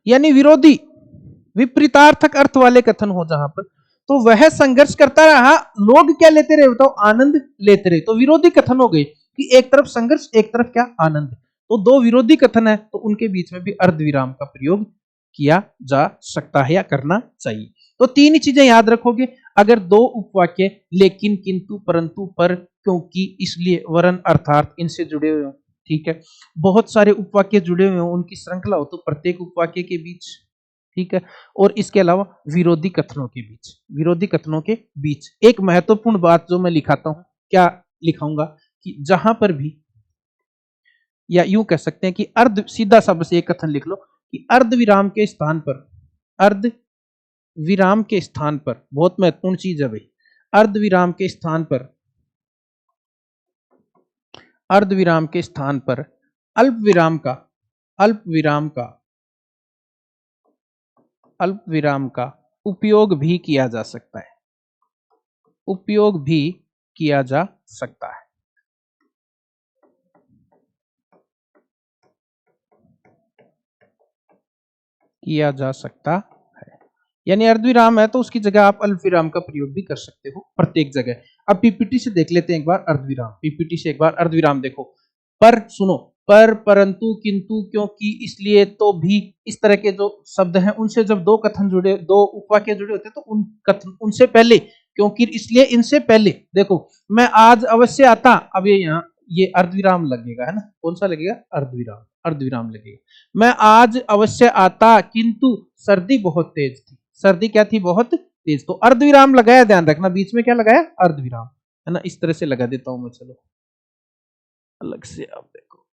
यानी विरोधी, विपरीतार्थक अर्थ वाले कथन हो जहां पर, तो वह संघर्ष करता रहा, लोग क्या लेते रहे बताओ, आनंद लेते रहे। तो विरोधी कथन हो गए कि एक तरफ संघर्ष, एक तरफ क्या, आनंद। तो दो विरोधी कथन है तो उनके बीच में भी अर्धविराम का प्रयोग किया जा सकता है या करना चाहिए। तो तीन ही चीजें याद रखोगे। अगर दो उपवाक्य लेकिन, किंतु, परंतु, पर, क्योंकि, इसलिए, वरन, अर्थात इनसे जुड़े हुए हो, ठीक है, बहुत सारे उपवाक्य जुड़े हुए हो, उनकी श्रृंखला हो, तो प्रत्येक उपवाक्य के बीच, ठीक है, और इसके अलावा विरोधी कथनों के बीच, विरोधी कथनों के बीच एक महत्वपूर्ण बात जो मैं लिखाता हूं, क्या लिखाऊंगा कि जहां पर भी, या यूं कह सकते हैं कि अर्ध, सीधा सा बस एक कथन लिख लो कि अर्ध विराम के स्थान पर, अर्ध विराम के स्थान पर, बहुत महत्वपूर्ण चीज है भाई, अर्ध विराम के स्थान पर, अर्ध विराम के स्थान पर अल्प विराम का, अल्प विराम का, अल्प विराम का उपयोग भी किया जा सकता है, उपयोग भी किया जा सकता है। किया जा सकता है, यानी अर्धविराम है तो उसकी जगह आप अल्पविराम का प्रयोग भी कर सकते हो प्रत्येक जगह। अब पीपीटी से देख लेते हैं एक बार अर्धविराम, पीपीटी से एक बार अर्धविराम देखो। पर सुनो, पर, परंतु, किंतु, क्योंकि, इसलिए, तो, भी, इस तरह के जो शब्द हैं उनसे जब दो कथन जुड़े, दो उपवाक्य जुड़े होते हैं तो उन कथन, उनसे पहले, क्योंकि, इसलिए, इनसे पहले देखो, मैं आज अवश्य आता, अब ये यहाँ ये अर्धविराम लगेगा, है ना, कौन सा लगेगा, अर्धविराम, अर्धविराम लगेगा। मैं आज अवश्य आता किंतु सर्दी बहुत तेज थी, सर्दी क्या थी, बहुत तेज, तो अर्धविराम लगाया, ध्यान रखना बीच में क्या लगाया, अर्धविराम, है ना, इस तरह से लगा देता हूं मैं, चलो अलग से आप देखो।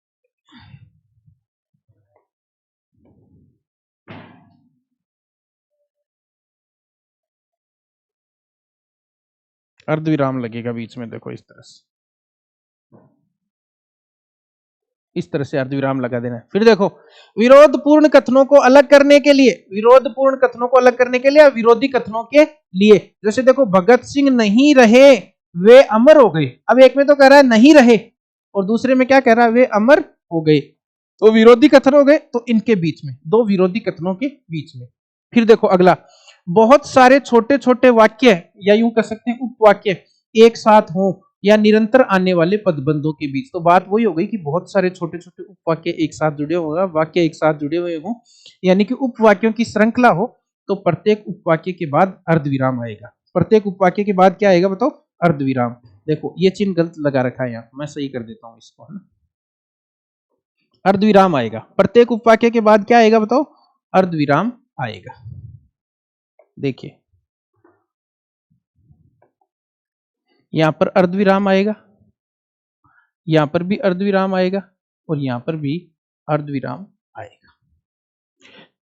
अर्धविराम लगेगा बीच में, देखो इस तरह से, इस तरह से अर्धविराम लगा देना है। फिर देखो, विरोधपूर्ण कथनों को अलग करने के लिए, विरोधपूर्ण कथनों को अलग करने के लिए, विरोधी कथनों के लिए, जैसे देखो, भगत सिंह नहीं रहे, वे अमर हो गए। अब एक में तो कह रहा है नहीं रहे और दूसरे में क्या कह रहा है, वे अमर हो गए, तो विरोधी कथन हो गए, तो इनके बीच में, दो विरोधी कथनों के बीच में। फिर देखो अगला, बहुत सारे छोटे छोटे वाक्य या यूं कह सकते हैं उपवाक्य एक साथ हो या निरंतर आने वाले पदबंधों के बीच, तो बात वही हो गई कि बहुत सारे छोटे छोटे उपवाक्य एक साथ जुड़े होगा, वाक्य एक साथ जुड़े हुए हो, यानी कि उपवाक्यों की श्रृंखला हो, तो प्रत्येक उपवाक्य के बाद अर्धविराम आएगा। प्रत्येक उपवाक्य के बाद क्या आएगा बताओ, अर्धविराम। देखो ये चिन्ह गलत लगा रखा है यहाँ, मैं सही कर देता हूं इसको, है ना, अर्धविराम आएगा। प्रत्येक उपवाक्य के बाद क्या आएगा बताओ, अर्धविराम आएगा। देखिए यहां पर अर्धविराम आएगा, यहां पर भी अर्धविराम आएगा और यहां पर भी अर्धविराम आएगा।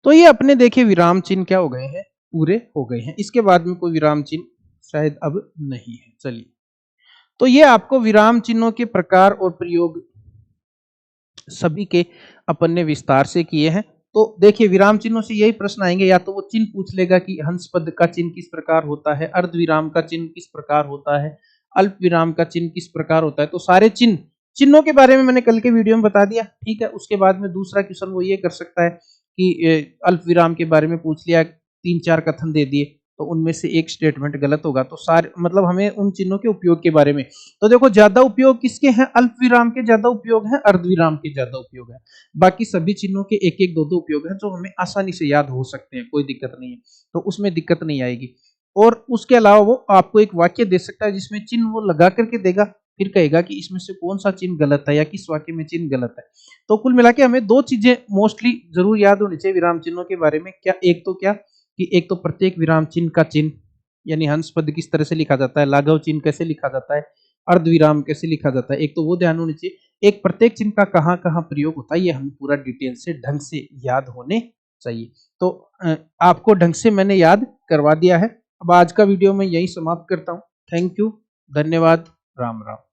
तो ये अपने देखे विराम चिन्ह क्या हो गए हैं, पूरे हो गए हैं। इसके बाद में कोई विराम चिन्ह शायद अब नहीं है। चलिए, तो ये आपको विराम चिन्हों के प्रकार और प्रयोग सभी के अपन ने विस्तार से किए हैं। तो देखिए, विराम चिन्हों से यही प्रश्न आएंगे, या तो वो चिन्ह पूछ लेगा कि हंस पद का चिन्ह किस प्रकार होता है, अर्धविराम का चिन्ह किस प्रकार होता है, अल्प विराम का चिन्ह किस प्रकार होता है। तो सारे चिन्हों के बारे में मैंने कल के वीडियो में बता दिया, ठीक है। उसके बाद में दूसरा क्वेश्चन वो ये कर सकता है कि अल्प विराम के बारे में पूछ लिया, 3-4 कथन दे दिए, तो उनमें से एक स्टेटमेंट गलत होगा, तो सारे मतलब हमें उन चिन्हों के उपयोग के बारे में, तो देखो ज्यादा उपयोग किसके हैं, अल्प विराम के ज्यादा उपयोग है, अर्धविराम के ज्यादा उपयोग है। बाकी सभी चिन्हों के एक एक दो दो उपयोग हैं जो हमें आसानी से याद हो सकते हैं, कोई दिक्कत नहीं है, तो उसमें दिक्कत नहीं आएगी। और उसके अलावा वो आपको एक वाक्य दे सकता है जिसमें चिन्ह वो लगा करके देगा, फिर कहेगा कि इसमें से कौन सा चिन्ह गलत है या किस वाक्य में चिन्ह गलत है। तो कुल मिला के हमें दो चीजें मोस्टली जरूर याद होनी चाहिए विराम चिन्हों के बारे में। क्या, एक तो क्या कि एक तो प्रत्येक विराम चिन्ह का चिन्ह, यानी हंस पद किस तरह से लिखा जाता है, लाघव चिन्ह कैसे लिखा जाता है, अर्धविराम कैसे लिखा जाता है, एक तो वो ध्यान होनी चाहिए। एक प्रत्येक चिन्ह का कहाँ कहाँ प्रयोग होता है ये हमें पूरा डिटेल से ढंग से याद होने चाहिए। तो आपको ढंग से मैंने याद करवा दिया है। अब आज का वीडियो मैं यही समाप्त करता हूँ। थैंक यू, धन्यवाद, राम राम।